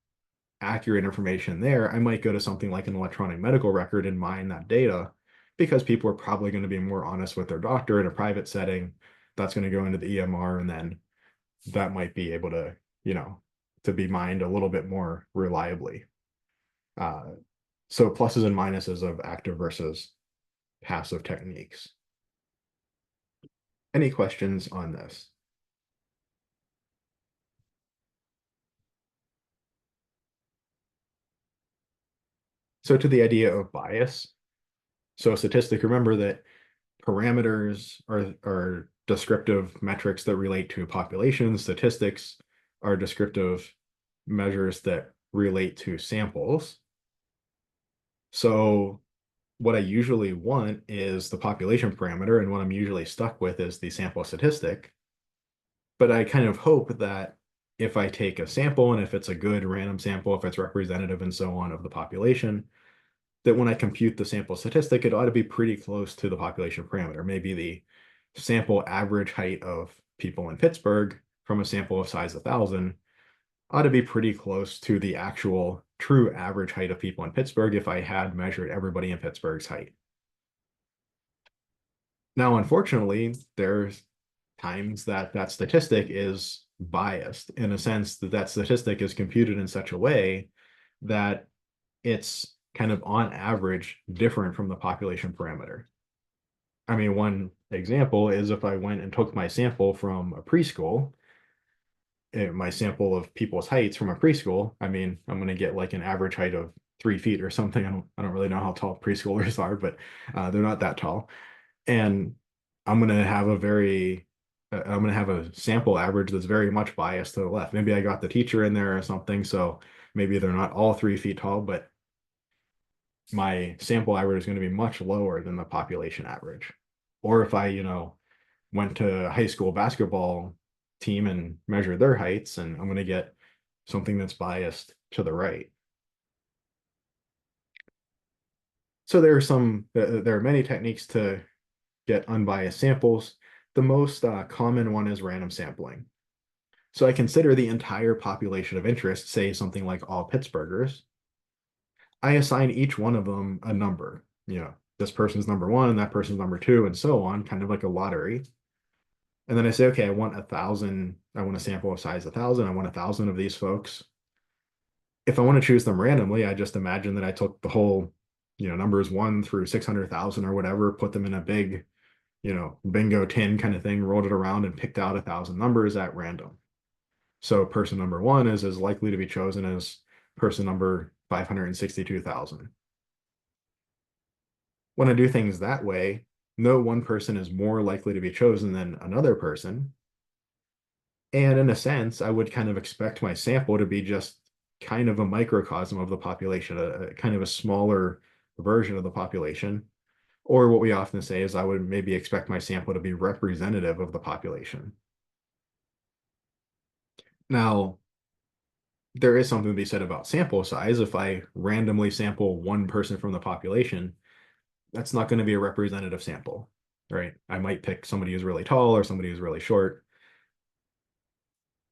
accurate information there, I might go to something like an electronic medical record and mine that data because people are probably going to be more honest with their doctor in a private setting. That's going to go into the EMR, and then that might be able to, to be mined a little bit more reliably. So pluses and minuses of active versus passive techniques. Any questions on this? So to the idea of bias, so a statistic, remember that parameters are descriptive metrics that relate to populations. Statistics are descriptive measures that relate to samples. So what I usually want is the population parameter, and what I'm usually stuck with is the sample statistic. But I kind of hope that if I take a sample, and if it's a good random sample, if it's representative and so on of the population, that when I compute the sample statistic, it ought to be pretty close to the population parameter. Maybe the sample average height of people in Pittsburgh from a sample of size 1,000 ought to be pretty close to the actual true average height of people in Pittsburgh if I had measured everybody in Pittsburgh's height. Now, unfortunately, there's times that that statistic is biased in a sense that that statistic is computed in such a way that it's kind of on average different from the population parameter. I mean, one example is if I went and took my sample from a preschool, my sample of people's heights from a preschool, I mean, I'm going to get like an average height of 3 feet or something. I don't really know how tall preschoolers are, but they're not that tall. And I'm going to have I'm going to have a sample average that's very much biased to the left. Maybe I got the teacher in there or something, so maybe they're not all 3 feet tall, but my sample average is going to be much lower than the population average. Or if I, went to a high school basketball team and measured their heights, and I'm going to get something that's biased to the right. So there are many techniques to get unbiased samples. The most common one is random sampling. So I consider the entire population of interest, say something like all Pittsburghers. I assign each one of them a number. This person's number one, that person's number two, and so on, kind of like a lottery. And then I say, okay, I want 1,000. I want a sample of size 1,000. I want 1,000 of these folks. If I want to choose them randomly, I just imagine that I took the whole, numbers 1 through 600,000 or whatever, put them in a big, bingo tin kind of thing, rolled it around and picked out 1,000 numbers at random. So person number one is as likely to be chosen as person number 562,000. When I do things that way, no one person is more likely to be chosen than another person. And in a sense, I would kind of expect my sample to be just kind of a microcosm of the population, a kind of a smaller version of the population. Or what we often say is I would maybe expect my sample to be representative of the population. Now, there is something to be said about sample size. If I randomly sample one person from the population, that's not going to be a representative sample, right? I might pick somebody who's really tall or somebody who's really short.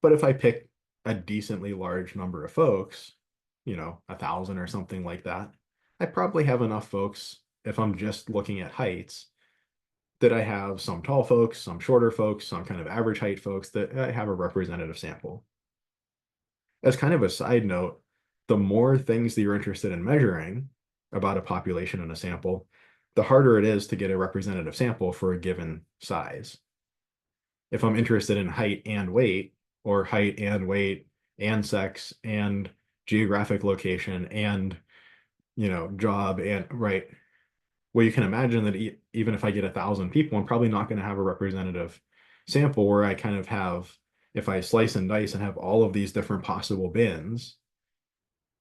But if I pick a decently large number of folks, 1,000 or something like that, I probably have enough folks, if I'm just looking at heights, that I have some tall folks, some shorter folks, some kind of average height folks, that I have a representative sample. As kind of a side note, the more things that you're interested in measuring about a population and a sample, the harder it is to get a representative sample for a given size. If I'm interested in height and weight, or height and weight and sex and geographic location and job and right, well, you can imagine that even if I get 1,000 people, I'm probably not going to have a representative sample where I kind of have, if I slice and dice and have all of these different possible bins,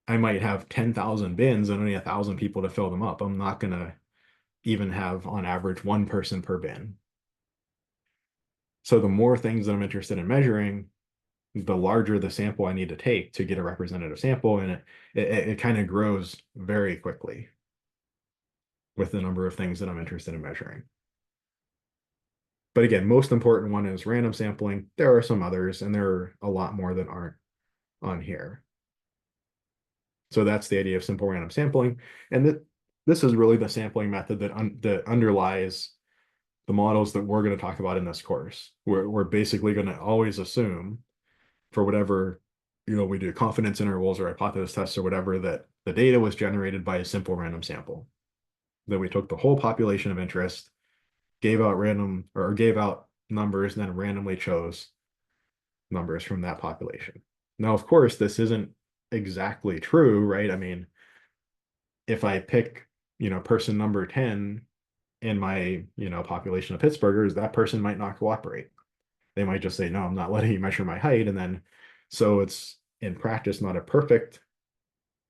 I might have 10,000 bins and only 1,000 people to fill them up. I'm not going to even have on average one person per bin. So the more things that I'm interested in measuring, the larger the sample I need to take to get a representative sample, and it kind of grows very quickly with the number of things that I'm interested in measuring. But again, most important one is random sampling. There are some others, and there are a lot more that aren't on here. So that's the idea of simple random sampling. And this is really the sampling method that underlies the models that we're going to talk about in this course. We're basically going to always assume for whatever, we do confidence intervals or hypothesis tests or whatever, that the data was generated by a simple random sample. That we took the whole population of interest, gave out numbers, and then randomly chose numbers from that population. Now, of course, this isn't exactly true, right? I mean, if I pick, person number 10 in my, population of Pittsburghers, that person might not cooperate. They might just say, no, I'm not letting you measure my height. And then, so it's in practice not a perfect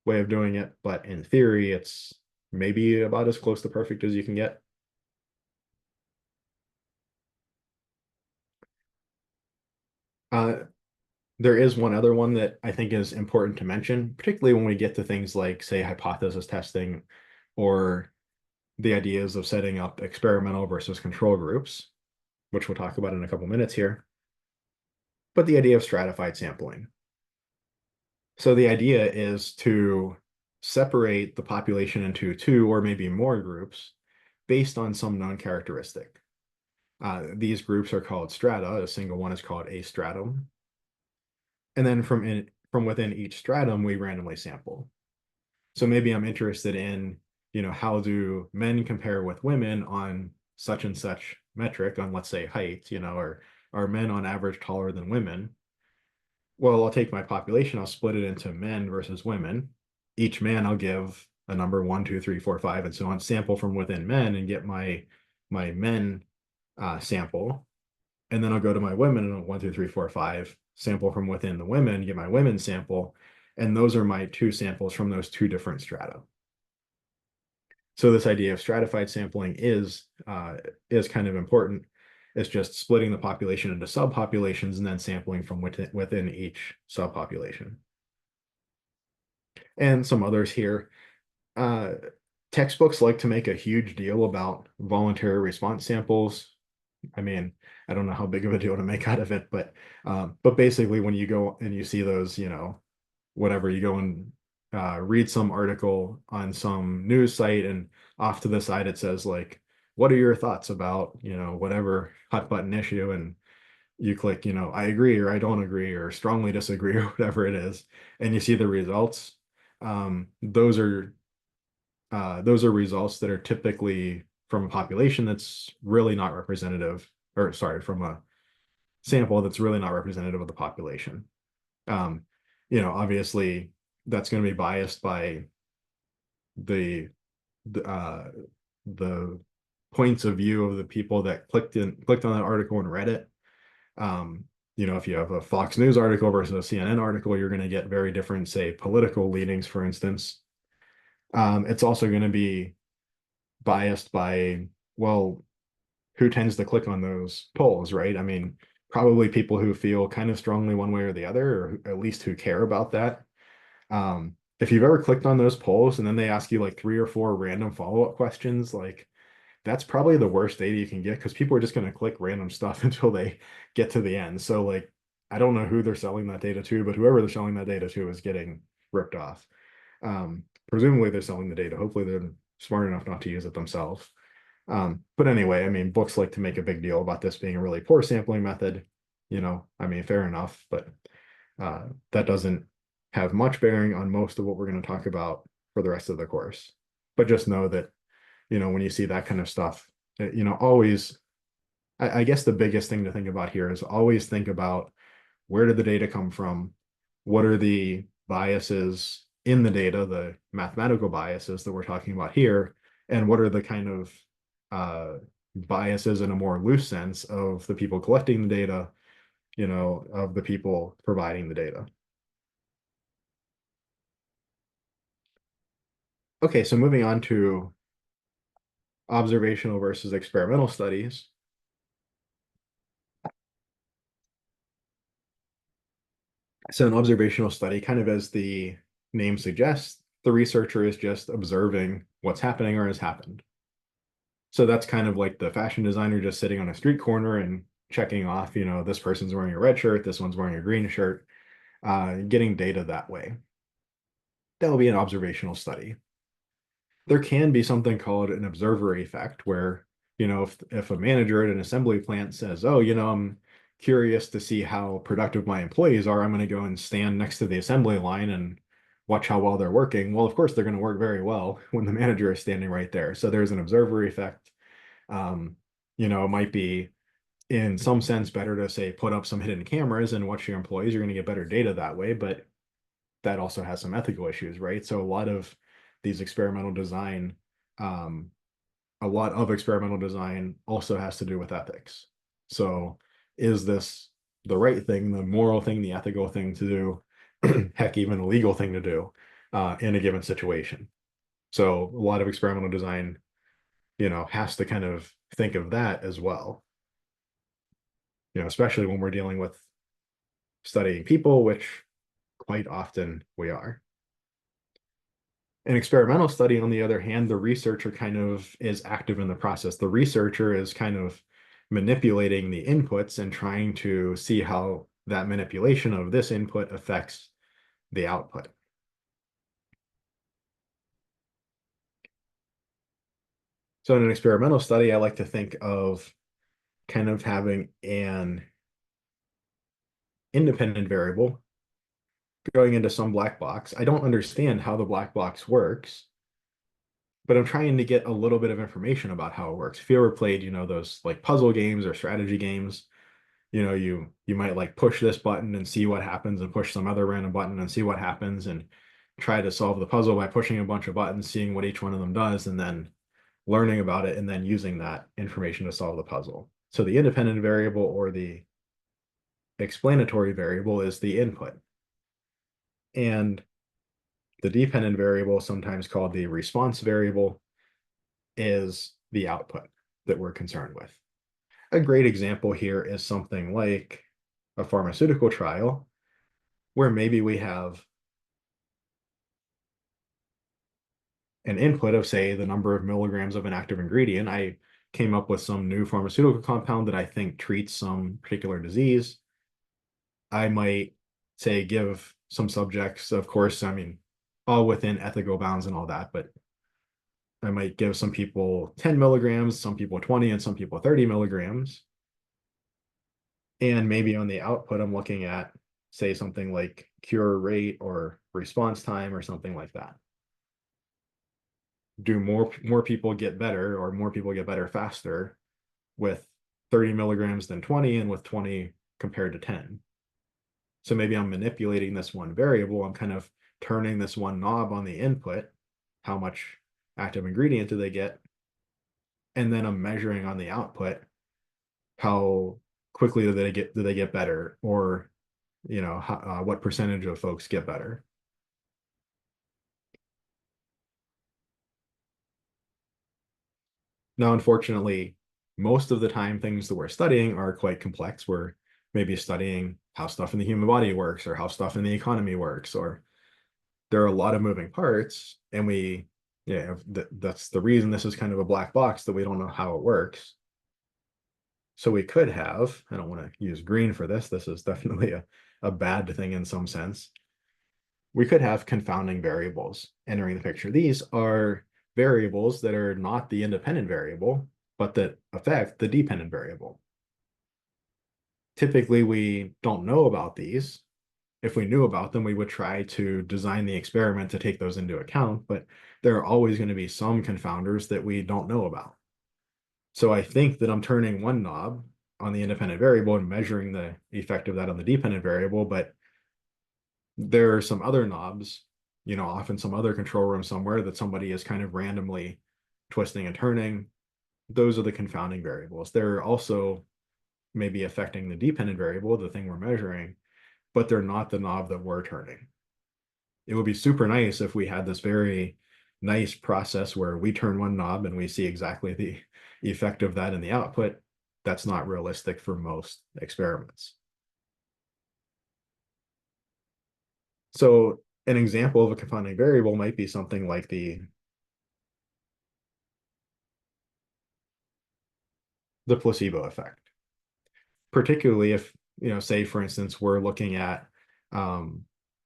way of doing it, but in theory, it's maybe about as close to perfect as you can get. Uh, there is one other one that I think is important to mention, particularly when we get to things like, say, hypothesis testing or the ideas of setting up experimental versus control groups, which we'll talk about in a couple minutes here, but the idea of stratified sampling. So the idea is to separate the population into two or maybe more groups based on some known characteristic. These groups are called strata. A single one is called a stratum. And then from within each stratum, we randomly sample. So maybe I'm interested in, how do men compare with women on such and such metric on, let's say, height, or are men on average taller than women? Well, I'll take my population, I'll split it into men versus women. Each man I'll give a number 1, 2, 3, 4, 5, and so on, sample from within men and get my men sample. And then I'll go to my women and 1, 2, 3, 4, 5, sample from within the women, get my women sample. And those are my two samples from those two different strata. So this idea of stratified sampling is kind of important. It's just splitting the population into subpopulations and then sampling from within each subpopulation. And some others here. Uh, Textbooks like to make a huge deal about voluntary response samples. I mean, I don't know how big of a deal to make out of it, but basically when you go and you see those, whatever, you go and read some article on some news site and off to the side it says like, what are your thoughts about, whatever hot button issue? And you click, I agree or I don't agree or strongly disagree or whatever it is, and you see the results. Those are results that are typically from a population that's really not representative, or sorry, from a sample that's really not representative of the population. Um, Obviously that's going to be biased by the the, uh, the points of view of the people that clicked on that article and read it. Um, if you have a Fox News article versus a CNN article, you're going to get very different, say, political leanings, for instance. It's also going to be biased by, well, who tends to click on those polls, right? I mean, probably people who feel kind of strongly one way or the other, or at least who care about that. If you've ever clicked on those polls and then they ask you like 3 or 4 random follow-up questions, like that's probably the worst data you can get because people are just going to click random stuff until they get to the end. So like, I don't know who they're selling that data to, but whoever they're selling that data to is getting ripped off. Presumably they're selling the data. Hopefully they're smart enough not to use it themselves. But anyway, I mean, books like to make a big deal about this being a really poor sampling method. I mean, fair enough, but that doesn't have much bearing on most of what we're going to talk about for the rest of the course. But just know that, when you see that kind of stuff, always, I guess the biggest thing to think about here is always think about where did the data come from? What are the biases in the data, the mathematical biases that we're talking about here? And what are the kind of biases in a more loose sense of the people collecting the data, of the people providing the data? Okay, so moving on to observational versus experimental studies. So an observational study, kind of as the name suggests, the researcher is just observing what's happening or has happened. So that's kind of like the fashion designer just sitting on a street corner and checking off, this person's wearing a red shirt, this one's wearing a green shirt, getting data that way. That will be an observational study. There can be something called an observer effect where, if a manager at an assembly plant says, oh, I'm curious to see how productive my employees are, I'm going to go and stand next to the assembly line and watch how well they're working. Well, of course, they're going to work very well when the manager is standing right there. So there's an observer effect. It might be in some sense better to say put up some hidden cameras and watch your employees. You're going to get better data that way, but that also has some ethical issues, right? So a lot of these experimental design, a lot of experimental design also has to do with ethics. So is this the right thing, the moral thing, the ethical thing to do, heck, even a legal thing to do in a given situation? So a lot of experimental design, has to kind of think of that as well, especially when we're dealing with studying people, which quite often we are. An experimental study, on the other hand, the researcher kind of is active in the process. The researcher is kind of manipulating the inputs and trying to see how that manipulation of this input affects the output. So in an experimental study, I like to think of kind of having an independent variable going into some black box. I don't understand how the black box works, but I'm trying to get a little bit of information about how it works. If you ever played, those like puzzle games or strategy games, you might like push this button and see what happens, and push some other random button and see what happens, and try to solve the puzzle by pushing a bunch of buttons, seeing what each one of them does, and then learning about it, and then using that information to solve the puzzle. So the independent variable, or the explanatory variable, is the input. And the dependent variable, sometimes called the response variable, is the output that we're concerned with. A great example here is something like a pharmaceutical trial, where maybe we have an input of, say, the number of milligrams of an active ingredient. I came up with some new pharmaceutical compound that I think treats some particular disease. I might, say, give some subjects, of course, I mean, all within ethical bounds and all that, but I might give some people 10 milligrams, some people 20, and some people 30 milligrams. And maybe on the output, I'm looking at, say, something like cure rate or response time or something like that. Do more people get better, or more people get better faster with 30 milligrams than 20, and with 20 compared to 10? So maybe I'm manipulating this one variable. I'm kind of turning this one knob on the input, how much active ingredient do they get, and then I'm measuring on the output how quickly do they get better, or what percentage of folks get better. Now, unfortunately, most of the time, things that we're studying are quite complex. We're maybe studying how stuff in the human body works, or how stuff in the economy works, or there are a lot of moving parts, and that's the reason this is kind of a black box, that we don't know how it works. So we could have, I don't want to use green for this. This is definitely a bad thing in some sense. We could have confounding variables entering the picture. These are variables that are not the independent variable, but that affect the dependent variable. Typically, we don't know about these. If we knew about them, we would try to design the experiment to take those into account, but there are always going to be some confounders that we don't know about. So I think that I'm turning one knob on the independent variable and measuring the effect of that on the dependent variable, but there are some other knobs, often some other control room somewhere, that somebody is kind of randomly twisting and turning. Those are the confounding variables. They're also maybe affecting the dependent variable, the thing we're measuring, but they're not the knob that we're turning. It would be super nice if we had this very nice process where we turn one knob and we see exactly the effect of that in the output. That's not realistic for most experiments. So an example of a confounding variable might be something like the placebo effect, particularly if, say, for instance, we're looking at a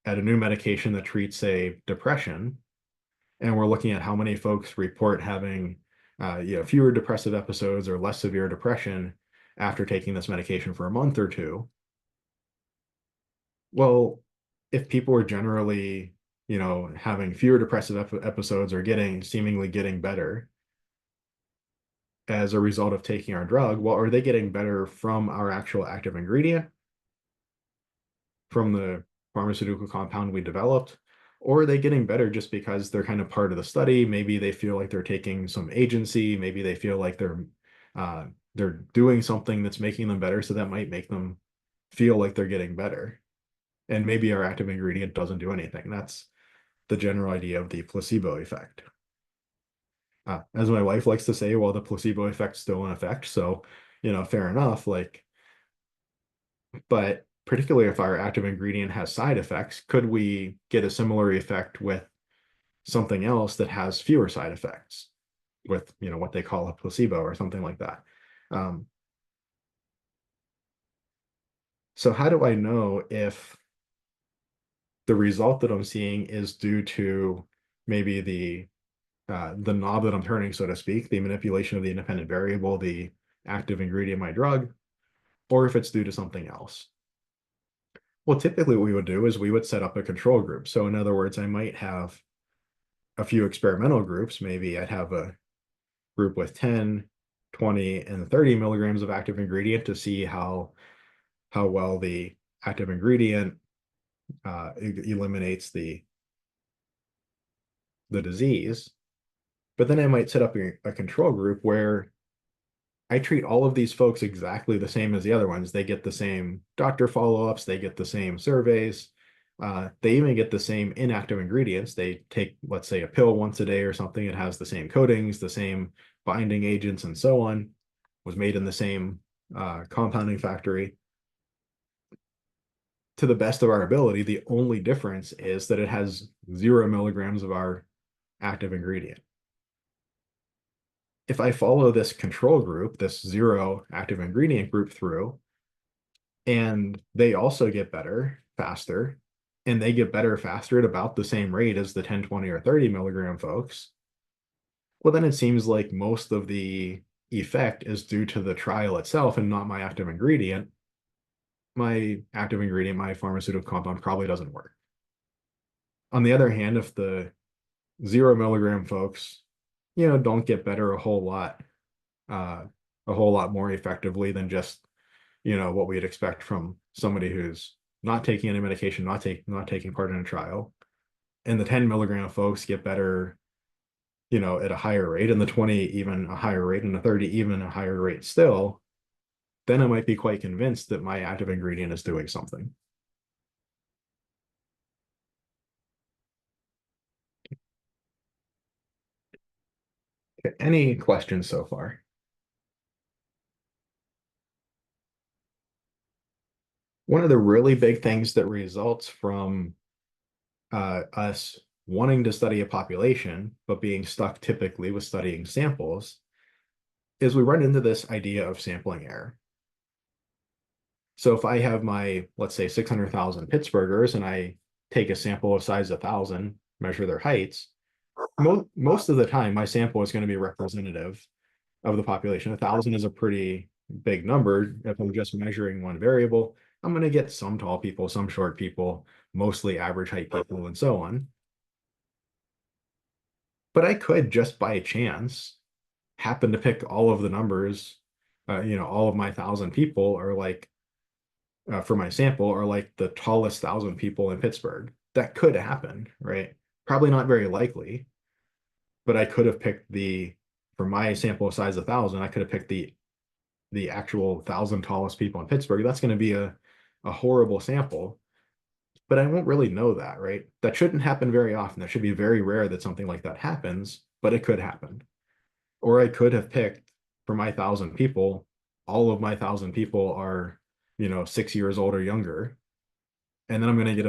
new medication that treats, say, depression, and we're looking at how many folks report having fewer depressive episodes or less severe depression after taking this medication for a month or two. Well, if people are generally, having fewer depressive episodes, or seemingly getting better as a result of taking our drug, well, are they getting better from our actual active ingredient, from the pharmaceutical compound we developed, Or are they getting better just because they're kind of part of the study? Maybe they feel like they're taking some agency. Maybe they feel like they're doing something that's making them better. So that might make them feel like they're getting better. And maybe our active ingredient doesn't do anything. That's the general idea of the placebo effect. As my wife likes to say, well, the placebo effect's still in effect. So, fair enough. But particularly if our active ingredient has side effects, could we get a similar effect with something else that has fewer side effects with, what they call a placebo or something like that? Um, so how do I know if the result that I'm seeing is due to maybe the knob that I'm turning, so to speak, the manipulation of the independent variable, the active ingredient, my drug, or if it's due to something else? Well, typically what we would do is we would set up a control group. So in other words, I might have a few experimental groups. Maybe I'd have a group with 10, 20, and 30 milligrams of active ingredient to see how well the active ingredient eliminates the disease. But then I might set up a control group where I treat all of these folks exactly the same as the other ones. They get the same doctor follow-ups, they get the same surveys, they even get the same inactive ingredients. They take, let's say, a pill once a day or something. It has the same coatings, the same binding agents, and so on. Was made in the same compounding factory. To the best of our ability, the only difference is that it has 0 milligrams of our active ingredient. If I follow this control group, this 0 active ingredient group through, and they also get better faster, and they get better faster at about the same rate as the 10, 20, or 30 milligram folks, well, then it seems like most of the effect is due to the trial itself and not my active ingredient. My active ingredient, my pharmaceutical compound, probably doesn't work. On the other hand, if the 0 milligram folks, don't get better uh, a whole lot more effectively than just, what we'd expect from somebody who's not taking any medication, not taking part in a trial, and the 10 milligram folks get better, at a higher rate, and the 20 even a higher rate, and the 30 even a higher rate still, then I might be quite convinced that my active ingredient is doing something. Okay, any questions so far? One of the really big things that results from us wanting to study a population, but being stuck typically with studying samples, is we run into this idea of sampling error. So if I have my, let's say, 600,000 Pittsburghers and I take a sample of size 1,000, measure their heights, most of the time my sample is going to be representative of the population. 1,000 is a pretty big number. If I'm just measuring one variable, I'm going to get some tall people, some short people, mostly average height people, and so on. But I could just by chance happen to pick all of the numbers, all of my 1,000 people are like, for my sample, are like the tallest 1,000 people in Pittsburgh. That could happen, right? Probably not very likely, but I could have picked for my sample size 1,000, I could have picked the actual 1,000 tallest people in Pittsburgh. That's going to be a horrible sample, but I won't really know that, right? That shouldn't happen very often. That should be very rare that something like that happens, but it could happen. Or I could have picked for my 1,000 people, all of my 1,000 people are, 6 years old or younger. And then I'm going to get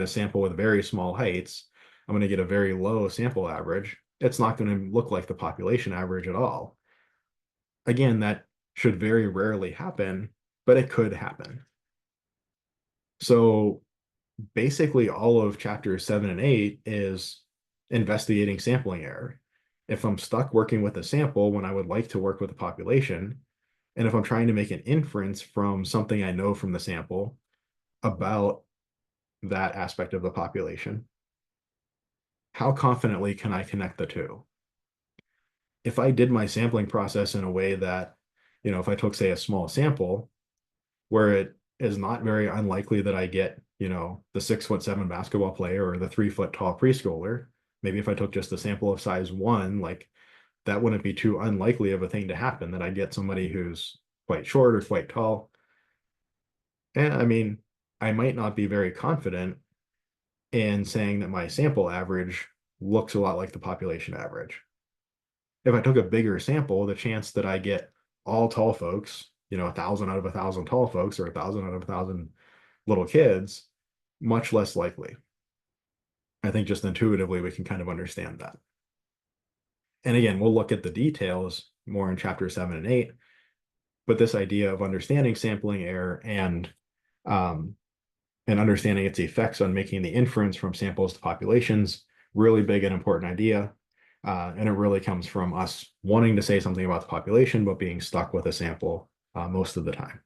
a sample with very small heights. I'm going to get a very low sample average. It's not going to look like the population average at all. Again, that should very rarely happen, but it could happen. So basically all of chapters 7 and 8 is investigating sampling error. If I'm stuck working with a sample when I would like to work with a population, and if I'm trying to make an inference from something I know from the sample about that aspect of the population, how confidently can I connect the two? If I did my sampling process in a way that, if I took, say, a small sample where it is not very unlikely that I get the 6'7" basketball player or the 3 foot tall preschooler. Maybe if I took just a sample of size 1, like that wouldn't be too unlikely of a thing to happen, that I get somebody who's quite short or quite tall. And I mean, I might not be very confident in saying that my sample average looks a lot like the population average. If I took a bigger sample, the chance that I get all tall folks, 1,000 out of 1,000 tall folks or 1,000 out of 1,000 little kids, much less likely. I think just intuitively we can kind of understand that. And again, we'll look at the details more in chapter 7 and 8, but this idea of understanding sampling error um, and understanding its effects on making the inference from samples to populations, really big and important idea. And it really comes from us wanting to say something about the population, but being stuck with a sample most of the time.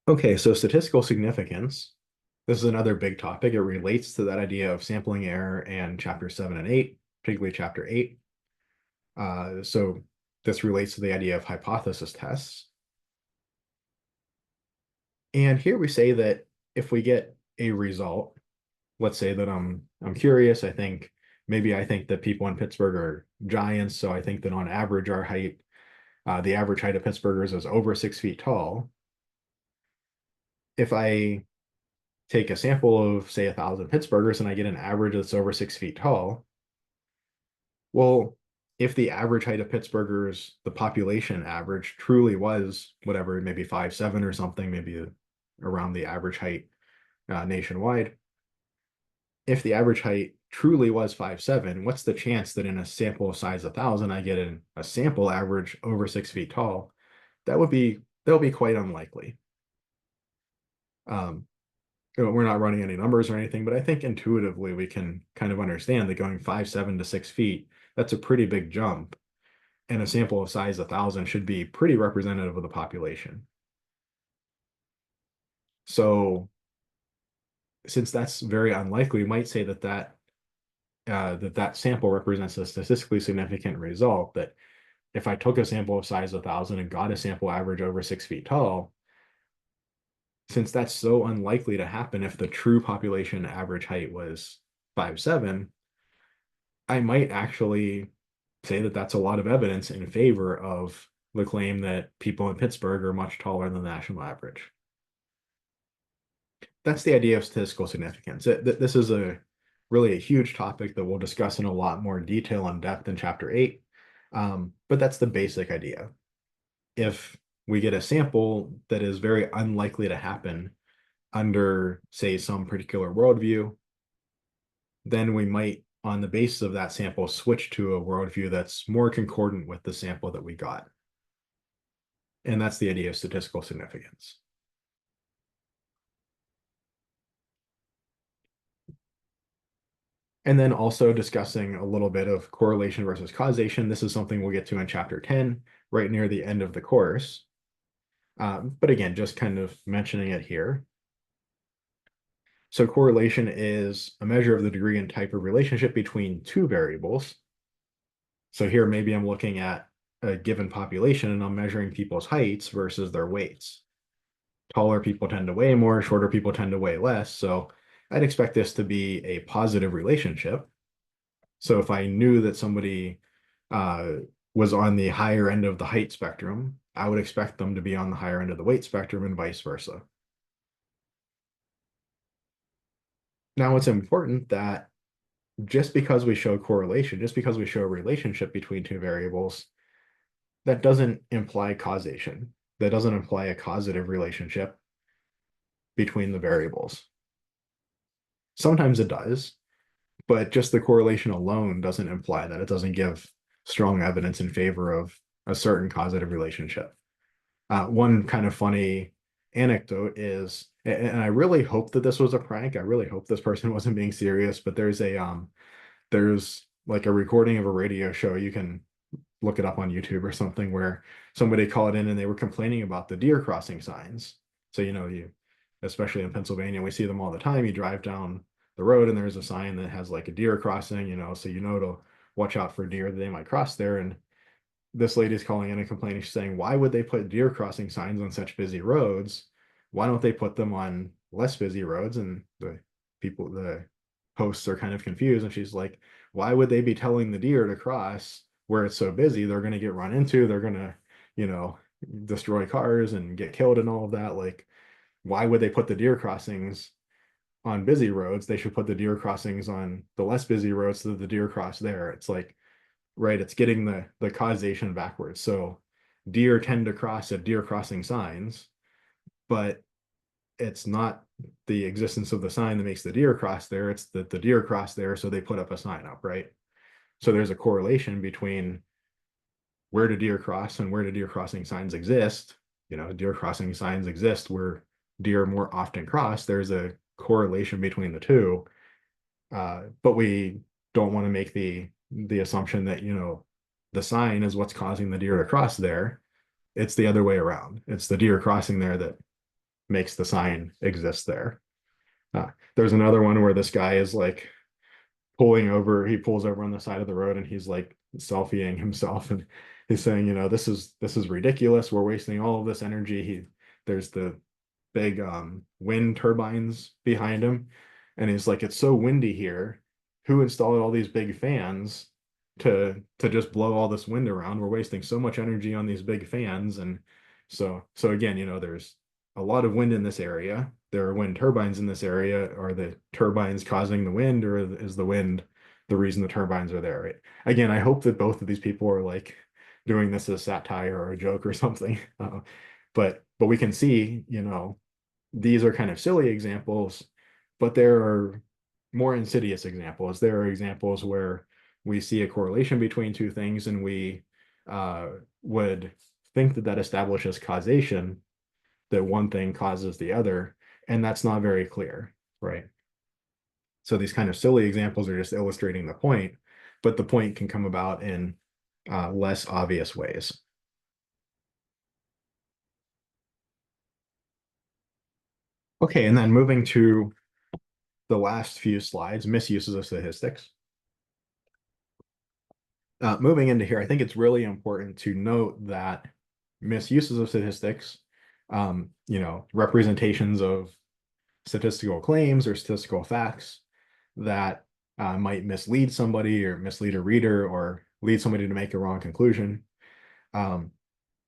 Okay, so statistical significance. This is another big topic. It relates to that idea of sampling error and chapter 7 and 8, particularly chapter 8. So this relates to the idea of hypothesis tests. And here we say that if we get a result, let's say that I'm curious, I think that people in Pittsburgh are giants, so I think that on average our height, the average height of Pittsburghers is over 6 feet tall. If I take a sample of, say, 1,000 Pittsburghers and I get an average that's over 6 feet tall, well, if the average height of Pittsburghers, the population average, truly was whatever, maybe 5'7" or something, maybe around the average height nationwide. If the average height truly was 5'7", what's the chance that in a sample size 1,000 I get a sample average over 6 feet tall? That would be quite unlikely. We're not running any numbers or anything, but I think intuitively we can kind of understand that going 5'7" to 6 feet, that's a pretty big jump. And a sample of size 1,000 should be pretty representative of the population. So since that's very unlikely, we might say that sample represents a statistically significant result, that if I took a sample of size 1,000 and got a sample average over 6 feet tall, since that's so unlikely to happen if the true population average height was 5'7", I might actually say that that's a lot of evidence in favor of the claim that people in Pittsburgh are much taller than the national average. That's the idea of statistical significance. This is really a huge topic that we'll discuss in a lot more detail and depth in chapter 8. But that's the basic idea. If we get a sample that is very unlikely to happen under, say, some particular worldview, then we might, on the basis of that sample, switch to a worldview that's more concordant with the sample that we got. And that's the idea of statistical significance. And then also discussing a little bit of correlation versus causation. This is something we'll get to in chapter 10, right near the end of the course. But again, just kind of mentioning it here. So correlation is a measure of the degree and type of relationship between two variables. So here, maybe I'm looking at a given population and I'm measuring people's heights versus their weights. Taller people tend to weigh more, shorter people tend to weigh less. So I'd expect this to be a positive relationship. So if I knew that somebody was on the higher end of the height spectrum, I would expect them to be on the higher end of the weight spectrum and vice versa. Now, it's important that just because we show correlation, just because we show a relationship between two variables, that doesn't imply causation. That doesn't imply a causative relationship between the variables. Sometimes it does, but just the correlation alone doesn't imply that. It doesn't give strong evidence in favor of a certain causative relationship. One kind of funny anecdote is, and I really hope that this was a prank. I really hope this person wasn't being serious, but there's like a recording of a radio show. You can look it up on YouTube or something, where somebody called in and they were complaining about the deer crossing signs. So, especially in Pennsylvania, we see them all the time. You drive down the road and there's a sign that has like a deer crossing, so to watch out for deer that they might cross there. And this lady's calling in and complaining. She's saying, why would they put deer crossing signs on such busy roads? Why don't they put them on less busy roads? And the hosts are kind of confused. And she's like, why would they be telling the deer to cross where it's so busy? They're going to get run into, they're going to, you know, destroy cars and get killed and all of that. Like, why would they put the deer crossings on busy roads? They should put the deer crossings on the less busy roads so that the deer cross there. It's like, right, it's getting the causation backwards. So deer tend to cross at deer crossing signs, but it's not the existence of the sign that makes the deer cross there. It's that the deer cross there, so they put up a sign up, right? So there's a correlation between where do deer cross and where do deer crossing signs exist. You know, deer crossing signs exist where deer more often cross. There's a correlation between the two, but we don't want to make the assumption that, you know, the sign is what's causing the deer to cross there. It's the other way around. It's the deer crossing there that makes the sign exist there. There's another one where this guy is like pulling over, he pulls over on the side of the road and he's like selfieing himself, and he's saying, you know, this is ridiculous. We're wasting all of this energy. There's the big wind turbines behind him, and he's like, it's so windy here. Who installed all these big fans to just blow all this wind around? We're wasting so much energy on these big fans. And so again, you know, there's a lot of wind in this area. There are wind turbines in this area. Are the turbines causing the wind, or is the wind the reason the turbines are there? Right? Again, I hope that both of these people are like doing this as satire or a joke or something. But we can see, you know, these are kind of silly examples, but there are more insidious examples. There are examples where we see a correlation between two things, and we would think that that establishes causation, that one thing causes the other, and that's not very clear, right? So these kind of silly examples are just illustrating the point, but the point can come about in less obvious ways. Okay, and then moving to the last few slides, misuses of statistics. Moving into here, I think it's really important to note that misuses of statistics, you know, representations of statistical claims or statistical facts that might mislead somebody or mislead a reader or lead somebody to make a wrong conclusion.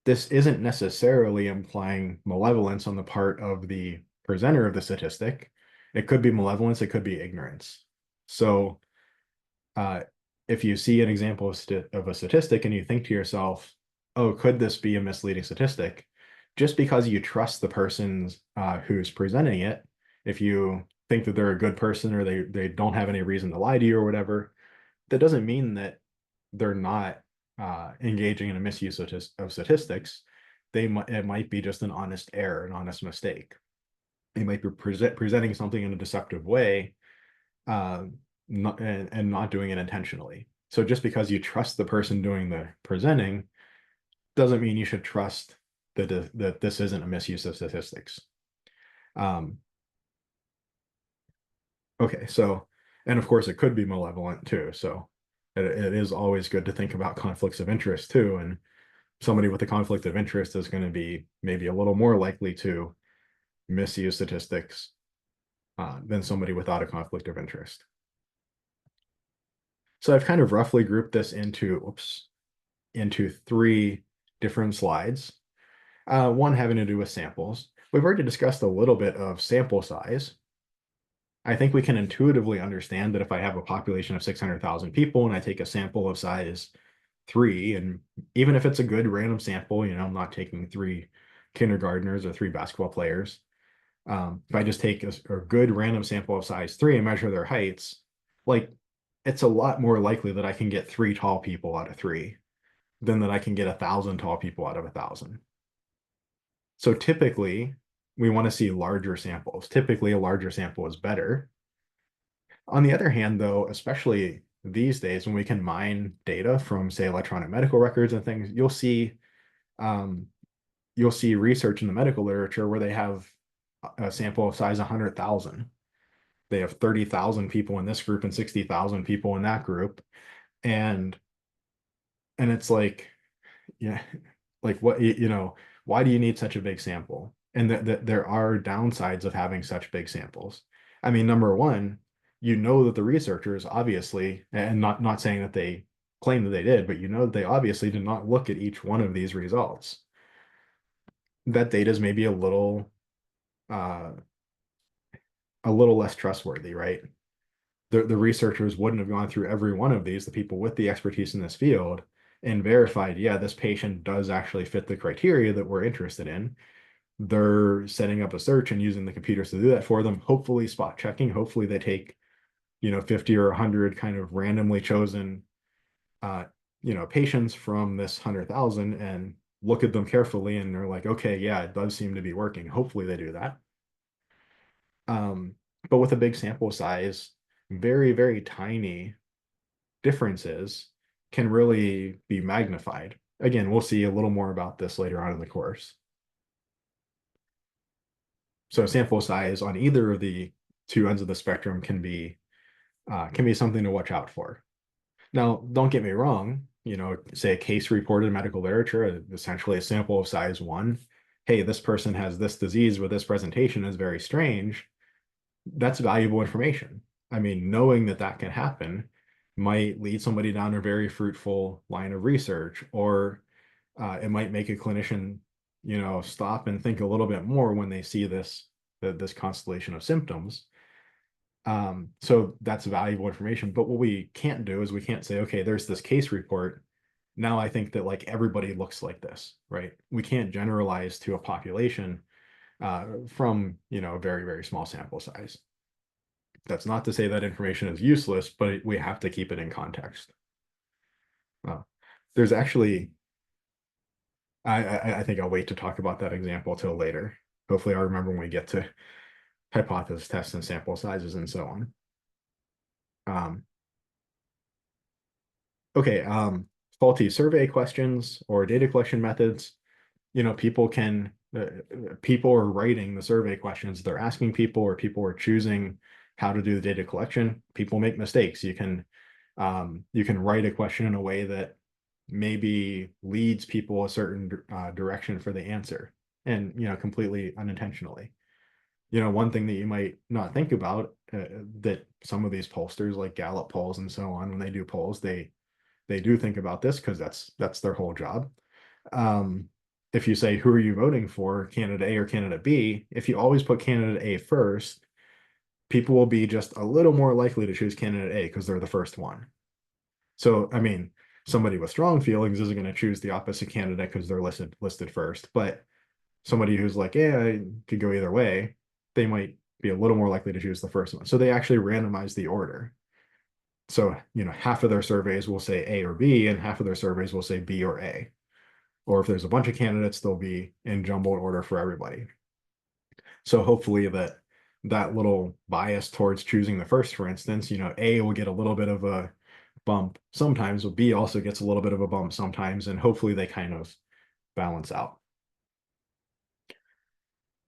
This isn't necessarily implying malevolence on the part of the presenter of the statistic. It could be malevolence, it could be ignorance. So if you see an example of a statistic and you think to yourself, oh, could this be a misleading statistic? Just because you trust the person who's presenting it, if you think that they're a good person or they don't have any reason to lie to you or whatever, that doesn't mean that they're not engaging in a misuse of statistics. It might be just an honest error, an honest mistake. They might be presenting something in a deceptive way, and not doing it intentionally. So just because you trust the person doing the presenting doesn't mean you should trust that this isn't a misuse of statistics. Okay, so, and of course it could be malevolent too. So it is always good to think about conflicts of interest too. And somebody with a conflict of interest is going to be maybe a little more likely to misuse statistics than somebody without a conflict of interest. So I've kind of roughly grouped this into three different slides. One having to do with samples. We've already discussed a little bit of sample size. I think we can intuitively understand that if I have a population of 600,000 people and I take a sample of size 3, and even if it's a good random sample, you know, I'm not taking 3 kindergartners or 3 basketball players. If I just take a good random sample of size 3 and measure their heights, like, it's a lot more likely that I can get 3 tall people out of 3 than that I can get 1,000 tall people out of 1,000. So typically, we want to see larger samples. Typically, a larger sample is better. On the other hand, though, especially these days when we can mine data from, say, electronic medical records and things, you'll see research in the medical literature where they have a sample of size 100,000. They have 30,000 people in this group and 60,000 people in that group. And it's like, Yeah, like what, why do you need such a big sample? And that there are downsides of having such big samples. I mean, number one, you know that the researchers obviously, and not saying that they claim that they did, but you know that they obviously did not look at each one of these results. That data is maybe uh, a little less trustworthy, right? The researchers wouldn't have gone through every one of these, the people with the expertise in this field, and verified, yeah, this patient does actually fit the criteria that we're interested in. They're setting up a search and using the computers to do that for them, hopefully spot checking. Hopefully they take, 50 or 100 kind of randomly chosen, uh, patients from this 100,000 and look at them carefully and they're like, okay, yeah, it does seem to be working. Hopefully they do that. Um, but with a big sample size, very, very tiny differences can really be magnified. Again, we'll see a little more about this later on in the course. So sample size on either of the two ends of the spectrum can be something to watch out for. Now, don't get me wrong, say a case reported in medical literature, essentially a sample of size 1. Hey, this person has this disease with this presentation is very strange. That's valuable information. I mean, knowing that that can happen might lead somebody down a very fruitful line of research, or it might make a clinician, stop and think a little bit more when they see this constellation of symptoms. So that's valuable information. But what we can't do is we can't say, okay, there's this case report. Now I think that like everybody looks like this, right? We can't generalize to a population from, a very, very small sample size. That's not to say that information is useless, but we have to keep it in context. Uh, there's actually, I think I'll wait to talk about that example till later. Hopefully I'll remember when we get to hypothesis tests and sample sizes and so on. Um, okay, faulty survey questions or data collection methods. People are writing the survey questions. They're asking people, or people are choosing how to do the data collection. People make mistakes. You can write a question in a way that maybe leads people a certain direction for the answer, and completely unintentionally. One thing that you might not think about, that some of these pollsters like Gallup polls and so on, when they do polls, they do think about this because that's their whole job. Um, if you say, who are you voting for, candidate A or candidate B, if you always put candidate A first, people will be just a little more likely to choose candidate A because they're the first one. So, I mean, somebody with strong feelings isn't going to choose the opposite candidate because they're listed first. But somebody who's like, yeah, I could go either way, they might be a little more likely to choose the first one. So they actually randomize the order. So, half of their surveys will say A or B, and half of their surveys will say B or A. Or if there's a bunch of candidates, they'll be in jumbled order for everybody. So hopefully that little bias towards choosing the first, for instance, A will get a little bit of a bump sometimes, but B also gets a little bit of a bump sometimes, and hopefully they kind of balance out.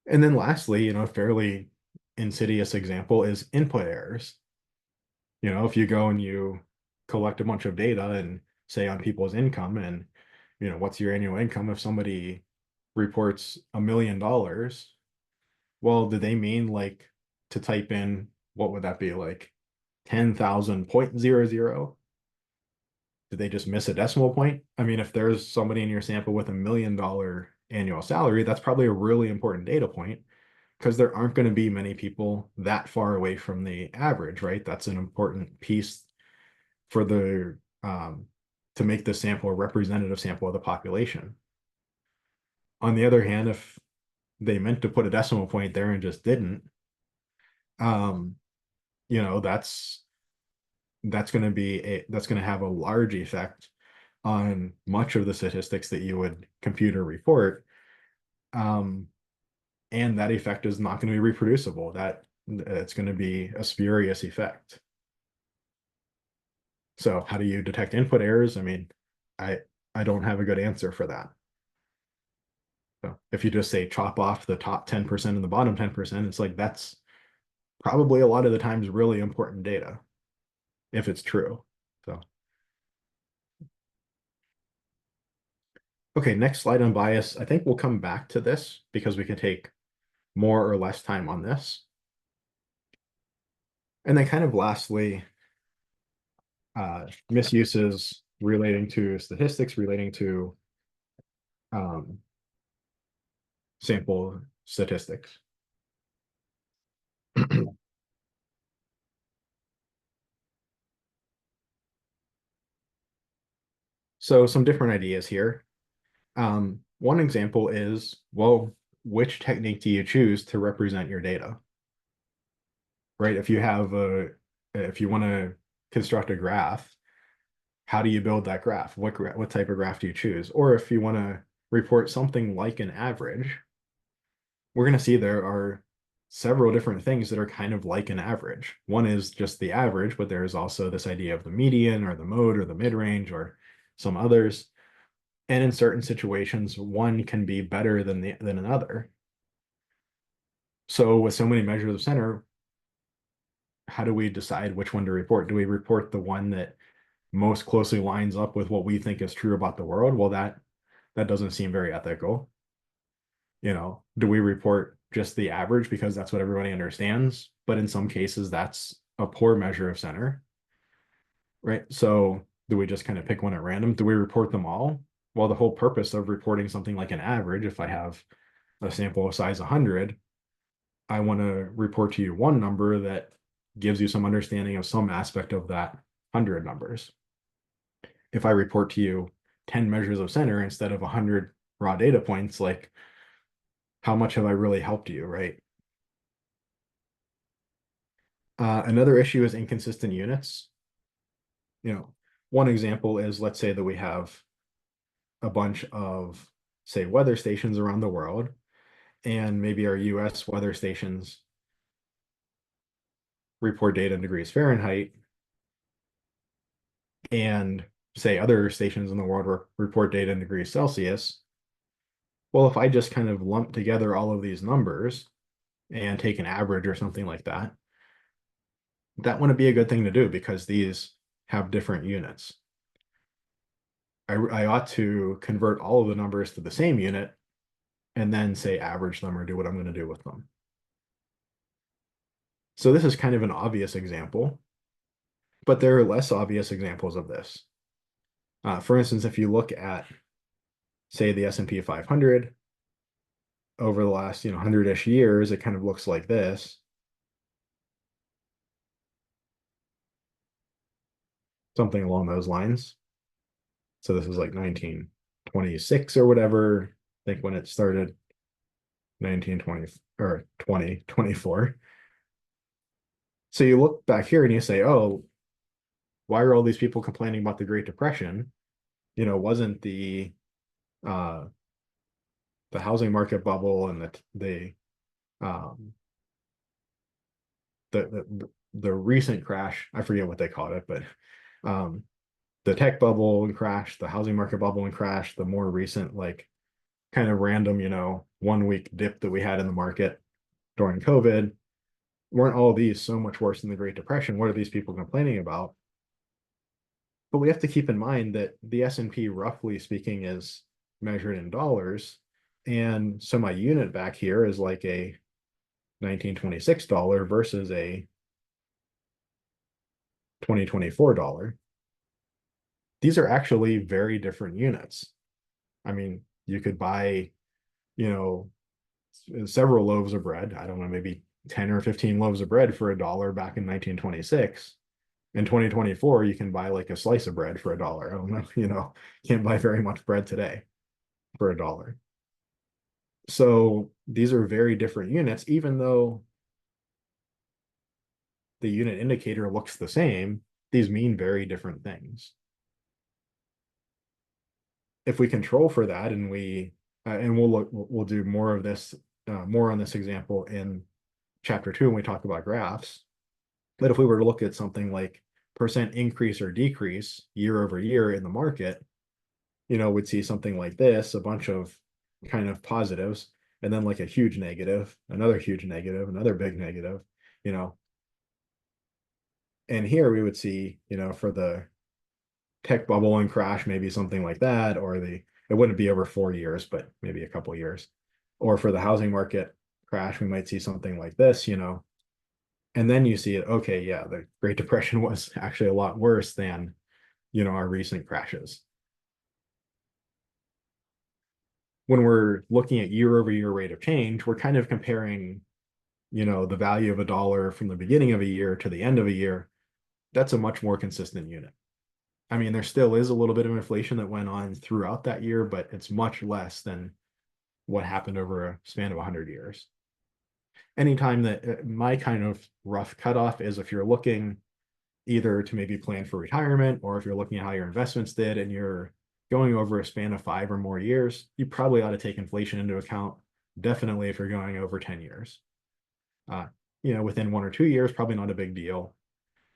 And then lastly, fairly insidious example is input errors. If you go and you collect a bunch of data and say on people's income and, what's your annual income? If somebody reports $1 million, well, do they mean like to type in, what would that be, like 10,000.00? Did they just miss a decimal point? I mean, if there's somebody in your sample with $1 million annual salary, that's probably a really important data point, because there aren't going to be many people that far away from the average, right? That's an important piece for to make the sample a representative sample of the population. On the other hand, if they meant to put a decimal point there and just didn't, um, you know, that's going to that's going to have a large effect on much of the statistics that you would compute or report. Um, and that effect is not going to be reproducible. That it's going to be a spurious effect. So how do you detect input errors? I mean, I I don't have a good answer for that. So if you just say chop off the top 10% and the bottom 10%, it's like that's probably a lot of the times really important data if it's true. So Okay, next slide on bias. I think we'll come back to this because we can take more or less time on this. And then kind of lastly, misuses relating to statistics, relating to um, sample statistics. So some different ideas here. One example is, well, which technique do you choose to represent your data? Right? If you want to construct a graph, how do you build that graph? What type of graph do you choose? Or if you want to report something like an average, we're going to see there are several different things that are kind of like an average. One is just the average, but there's also this idea of the median or the mode or the mid-range or some others. And in certain situations, one can be better than another. So with so many measures of center, how do we decide which one to report? Do we report the one that most closely lines up with what we think is true about the world? Well, that doesn't seem very ethical. Do we report just the average because that's what everybody understands? But in some cases, that's a poor measure of center, right? So do we just kind of pick one at random? Do we report them all? Well, the whole purpose of reporting something like an average, if I have a sample of size 100, I want to report to you one number that gives you some understanding of some aspect of that 100 numbers. If I report to you 10 measures of center instead of 100 raw data points, like how much have I really helped you, right? Another issue is inconsistent units. One example is, let's say that we have a bunch of, say, weather stations around the world, and maybe our US weather stations report data in degrees Fahrenheit, and say other stations in the world report data in degrees Celsius. Well, if I just kind of lump together all of these numbers and take an average or something like that, that wouldn't be a good thing to do because these have different units. I ought to convert all of the numbers to the same unit and then say average them or do what I'm going to do with them. So this is kind of an obvious example, but there are less obvious examples of this. For instance, if you look at, say, the S&P 500 over the last 100-ish years, it kind of looks like this. Something along those lines. So this is like 1926 or whatever, I think when it started, 1920 or 2024. So you look back here and you say, oh, why are all these people complaining about the Great Depression? Wasn't uh, the housing market bubble and um, the recent crash, I forget what they called it, but um, the tech bubble and crash, the housing market bubble and crash, the more recent, like kind of random, 1 week dip that we had in the market during COVID, weren't all these so much worse than the Great Depression? What are these people complaining about? But we have to keep in mind that the S&P, roughly speaking, is measured in dollars. And so my unit back here is like a 1926 dollar versus a 2024 dollar. These are actually very different units. I mean, you could buy, you know, several loaves of bread. I don't know, maybe 10 or 15 loaves of bread for $1 back in 1926. In 2024, you can buy like a slice of bread for $1. I don't know, can't buy very much bread today for $1. So these are very different units, even though the unit indicator looks the same, these mean very different things. If we control for that and we'll do more of this, more on this example in chapter 2 when we talk about graphs. But if we were to look at something like percent increase or decrease year over year in the market, we'd see something like this, a bunch of kind of positives, and then like a huge negative, another huge negative, another big negative, you know. And here we would see, for the tech bubble and crash, maybe something like that, or the It wouldn't be over 4 years, but maybe a couple years. Or for the housing market crash, we might see something like this, and then you see it, okay, yeah, the Great Depression was actually a lot worse than, our recent crashes. When we're looking at year over year rate of change, we're kind of comparing, the value of a dollar from the beginning of a year to the end of a year. That's a much more consistent unit. I mean, there still is a little bit of inflation that went on throughout that year, but it's much less than what happened over a span of 100 years. Anytime that my kind of rough cutoff is if you're looking either to maybe plan for retirement or if you're looking at how your investments did and you're going over a span of 5 or more years, you probably ought to take inflation into account. Definitely if you're going over 10 years. Uh, within 1 or 2 years, probably not a big deal.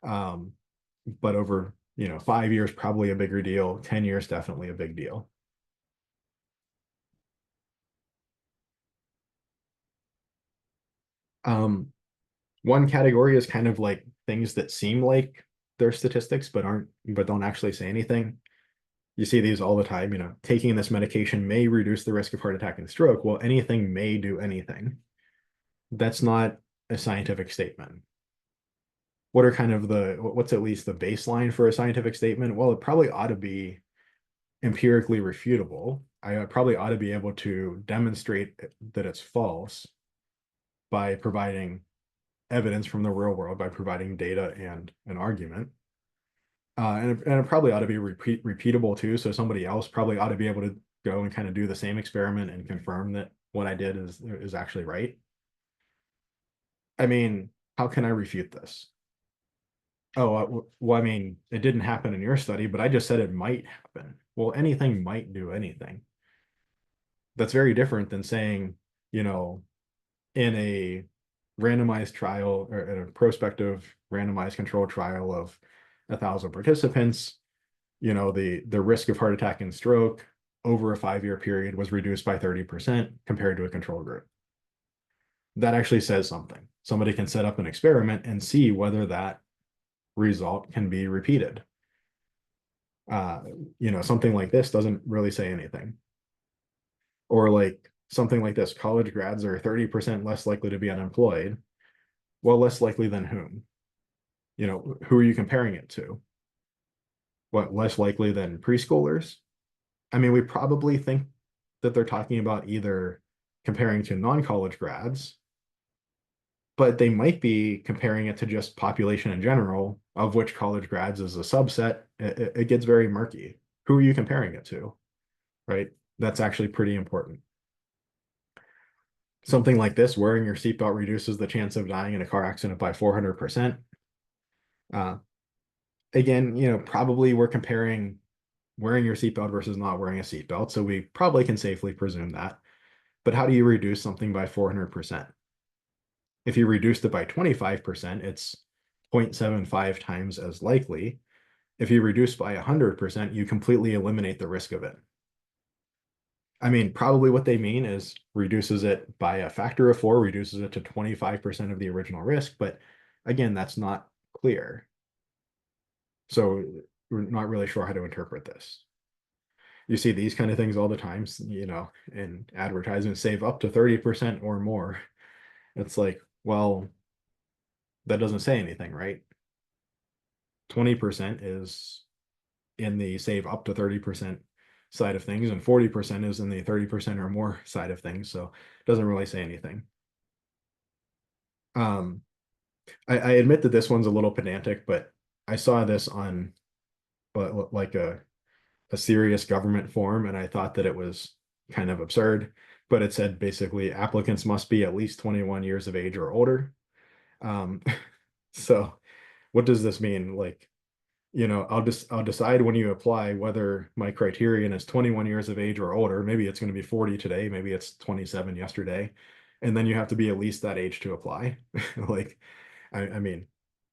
But over, 5 years, probably a bigger deal. 10 years, definitely a big deal. One category is kind of like things that seem like they're statistics, but don't actually say anything. You see these all the time, taking this medication may reduce the risk of heart attack and stroke. Well, anything may do anything. That's not a scientific statement. What are kind of what's at least the baseline for a scientific statement? Well, it probably ought to be empirically refutable. I probably ought to be able to demonstrate that it's false by providing evidence from the real world, by providing data and an argument. And it probably ought to be repeatable too. So somebody else probably ought to be able to go and kind of do the same experiment and confirm that what I did is actually right. I mean, how can I refute this? Oh, well, I mean, it didn't happen in your study, but I just said it might happen. Well, anything might do anything. That's very different than saying, you know, in a randomized trial or in a prospective randomized control trial of 1,000 participants, the risk of heart attack and stroke over a 5-year period was reduced by 30% compared to a control group. That actually says something. Somebody can set up an experiment and see whether that result can be repeated. Uh, something like this doesn't really say anything. Or like something like this, college grads are 30% less likely to be unemployed. Well, less likely than whom? Who are you comparing it to? What, less likely than preschoolers? I mean, we probably think that they're talking about either comparing to non-college grads, but they might be comparing it to just population in general, of which college grads is a subset. It gets very murky. Who are you comparing it to, right? That's actually pretty important. Something like this, wearing your seatbelt reduces the chance of dying in a car accident by 400%. Again, probably we're comparing wearing your seatbelt versus not wearing a seatbelt, so we probably can safely presume that. But how do you reduce something by 400%? If you reduced it by 25%, it's 0.75 times as likely. If you reduce by 100%, you completely eliminate the risk of it. I mean, probably what they mean is reduces it by a factor of 4, reduces it to 25% of the original risk. But again, that's not clear. So we're not really sure how to interpret this. You see these kind of things all the time, in advertisements, save up to 30% or more. It's like, well, that doesn't say anything, right? 20% is in the save up to 30% side of things, and 40% is in the 30% or more side of things. So it doesn't really say anything. I admit that this one's a little pedantic, but I saw this on like a serious government form, and I thought that it was kind of absurd. But it said basically applicants must be at least 21 years of age or older. Um, so what does this mean? Like, I'll decide when you apply whether my criterion is 21 years of age or older. Maybe it's going to be 40 today, maybe it's 27 yesterday, and then you have to be at least that age to apply. Like, I mean,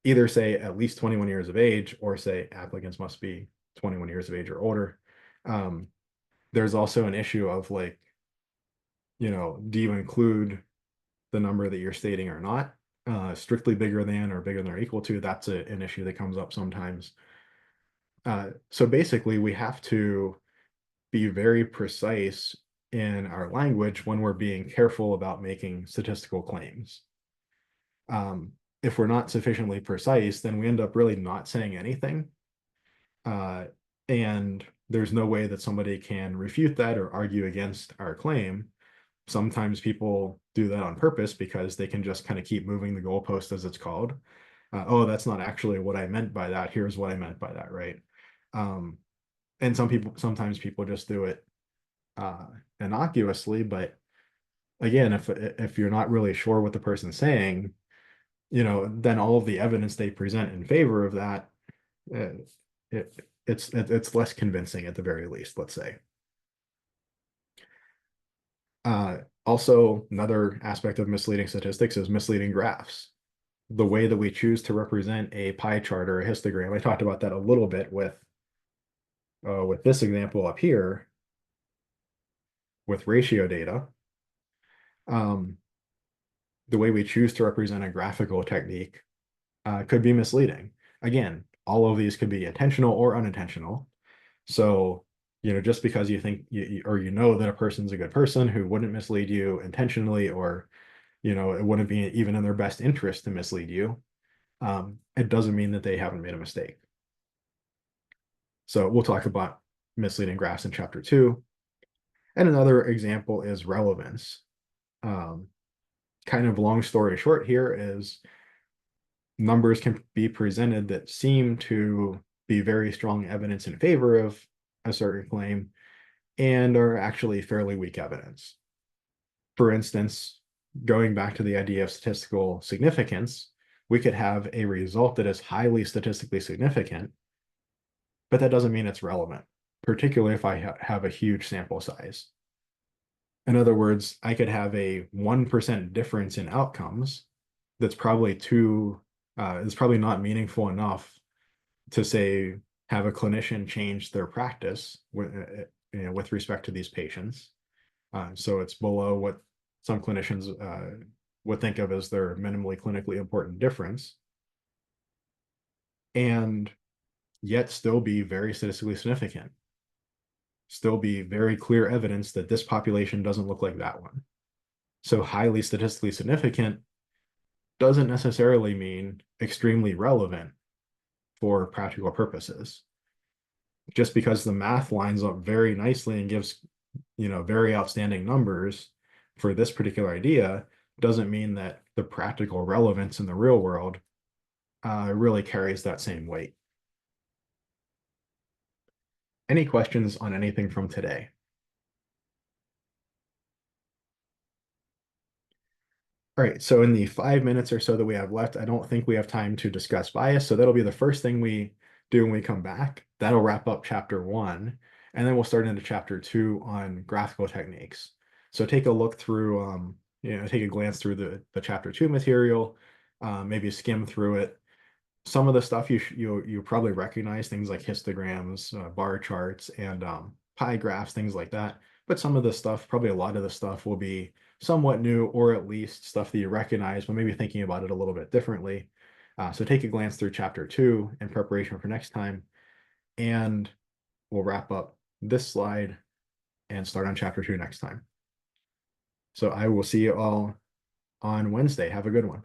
either say at least 21 years of age or say applicants must be 21 years of age or older. There's also an issue of like, do you include the number that you're stating or not? Strictly bigger than or bigger than or equal to, that's an issue that comes up sometimes. So basically we have to be very precise in our language when we're being careful about making statistical claims. If we're not sufficiently precise, then we end up really not saying anything. And there's no way that somebody can refute that or argue against our claim. Sometimes people do that on purpose because they can just kind of keep moving the goalpost, as it's called. Oh, that's not actually what I meant by that. Here's what I meant by that, right? And sometimes people just do it innocuously, but again, if you're not really sure what the person's saying, then all of the evidence they present in favor of that, it's less convincing at the very least, let's say. Also, another aspect of misleading statistics is misleading graphs. The way that we choose to represent a pie chart or a histogram. I talked about that a little bit with this example up here with ratio data. The way we choose to represent a graphical technique could be misleading. Again, all of these could be intentional or unintentional. So, just because you think or that a person's a good person who wouldn't mislead you intentionally, or, it wouldn't be even in their best interest to mislead you, it doesn't mean that they haven't made a mistake. So we'll talk about misleading graphs in chapter 2. And another example is relevance. Kind of long story short here is numbers can be presented that seem to be very strong evidence in favor of a certain claim and are actually fairly weak evidence. For instance, going back to the idea of statistical significance, we could have a result that is highly statistically significant, but that doesn't mean it's relevant, particularly if I have a huge sample size. In other words, I could have a 1% difference in outcomes that's probably it's probably not meaningful enough to say have a clinician change their practice with respect to these patients. So it's below what some clinicians would think of as their minimally clinically important difference, and yet still be very statistically significant. Still be very clear evidence that this population doesn't look like that one. So highly statistically significant doesn't necessarily mean extremely relevant for practical purposes. Just because the math lines up very nicely and gives, very outstanding numbers for this particular idea doesn't mean that the practical relevance in the real world really carries that same weight. Any questions on anything from today? All right, so in the 5 minutes or so that we have left, I don't think we have time to discuss bias. So that'll be the first thing we do when we come back. That'll wrap up chapter 1. And then we'll start into chapter 2 on graphical techniques. So take a look through, take a glance through the chapter 2 material, maybe skim through it. Some of the stuff you probably recognize, things like histograms, bar charts, and pie graphs, things like that. But some of the stuff, probably a lot of the stuff, will be somewhat new, or at least stuff that you recognize, but maybe thinking about it a little bit differently. So take a glance through chapter 2 in preparation for next time, and we'll wrap up this slide and start on chapter 2 next time. So I will see you all on Wednesday. Have a good one.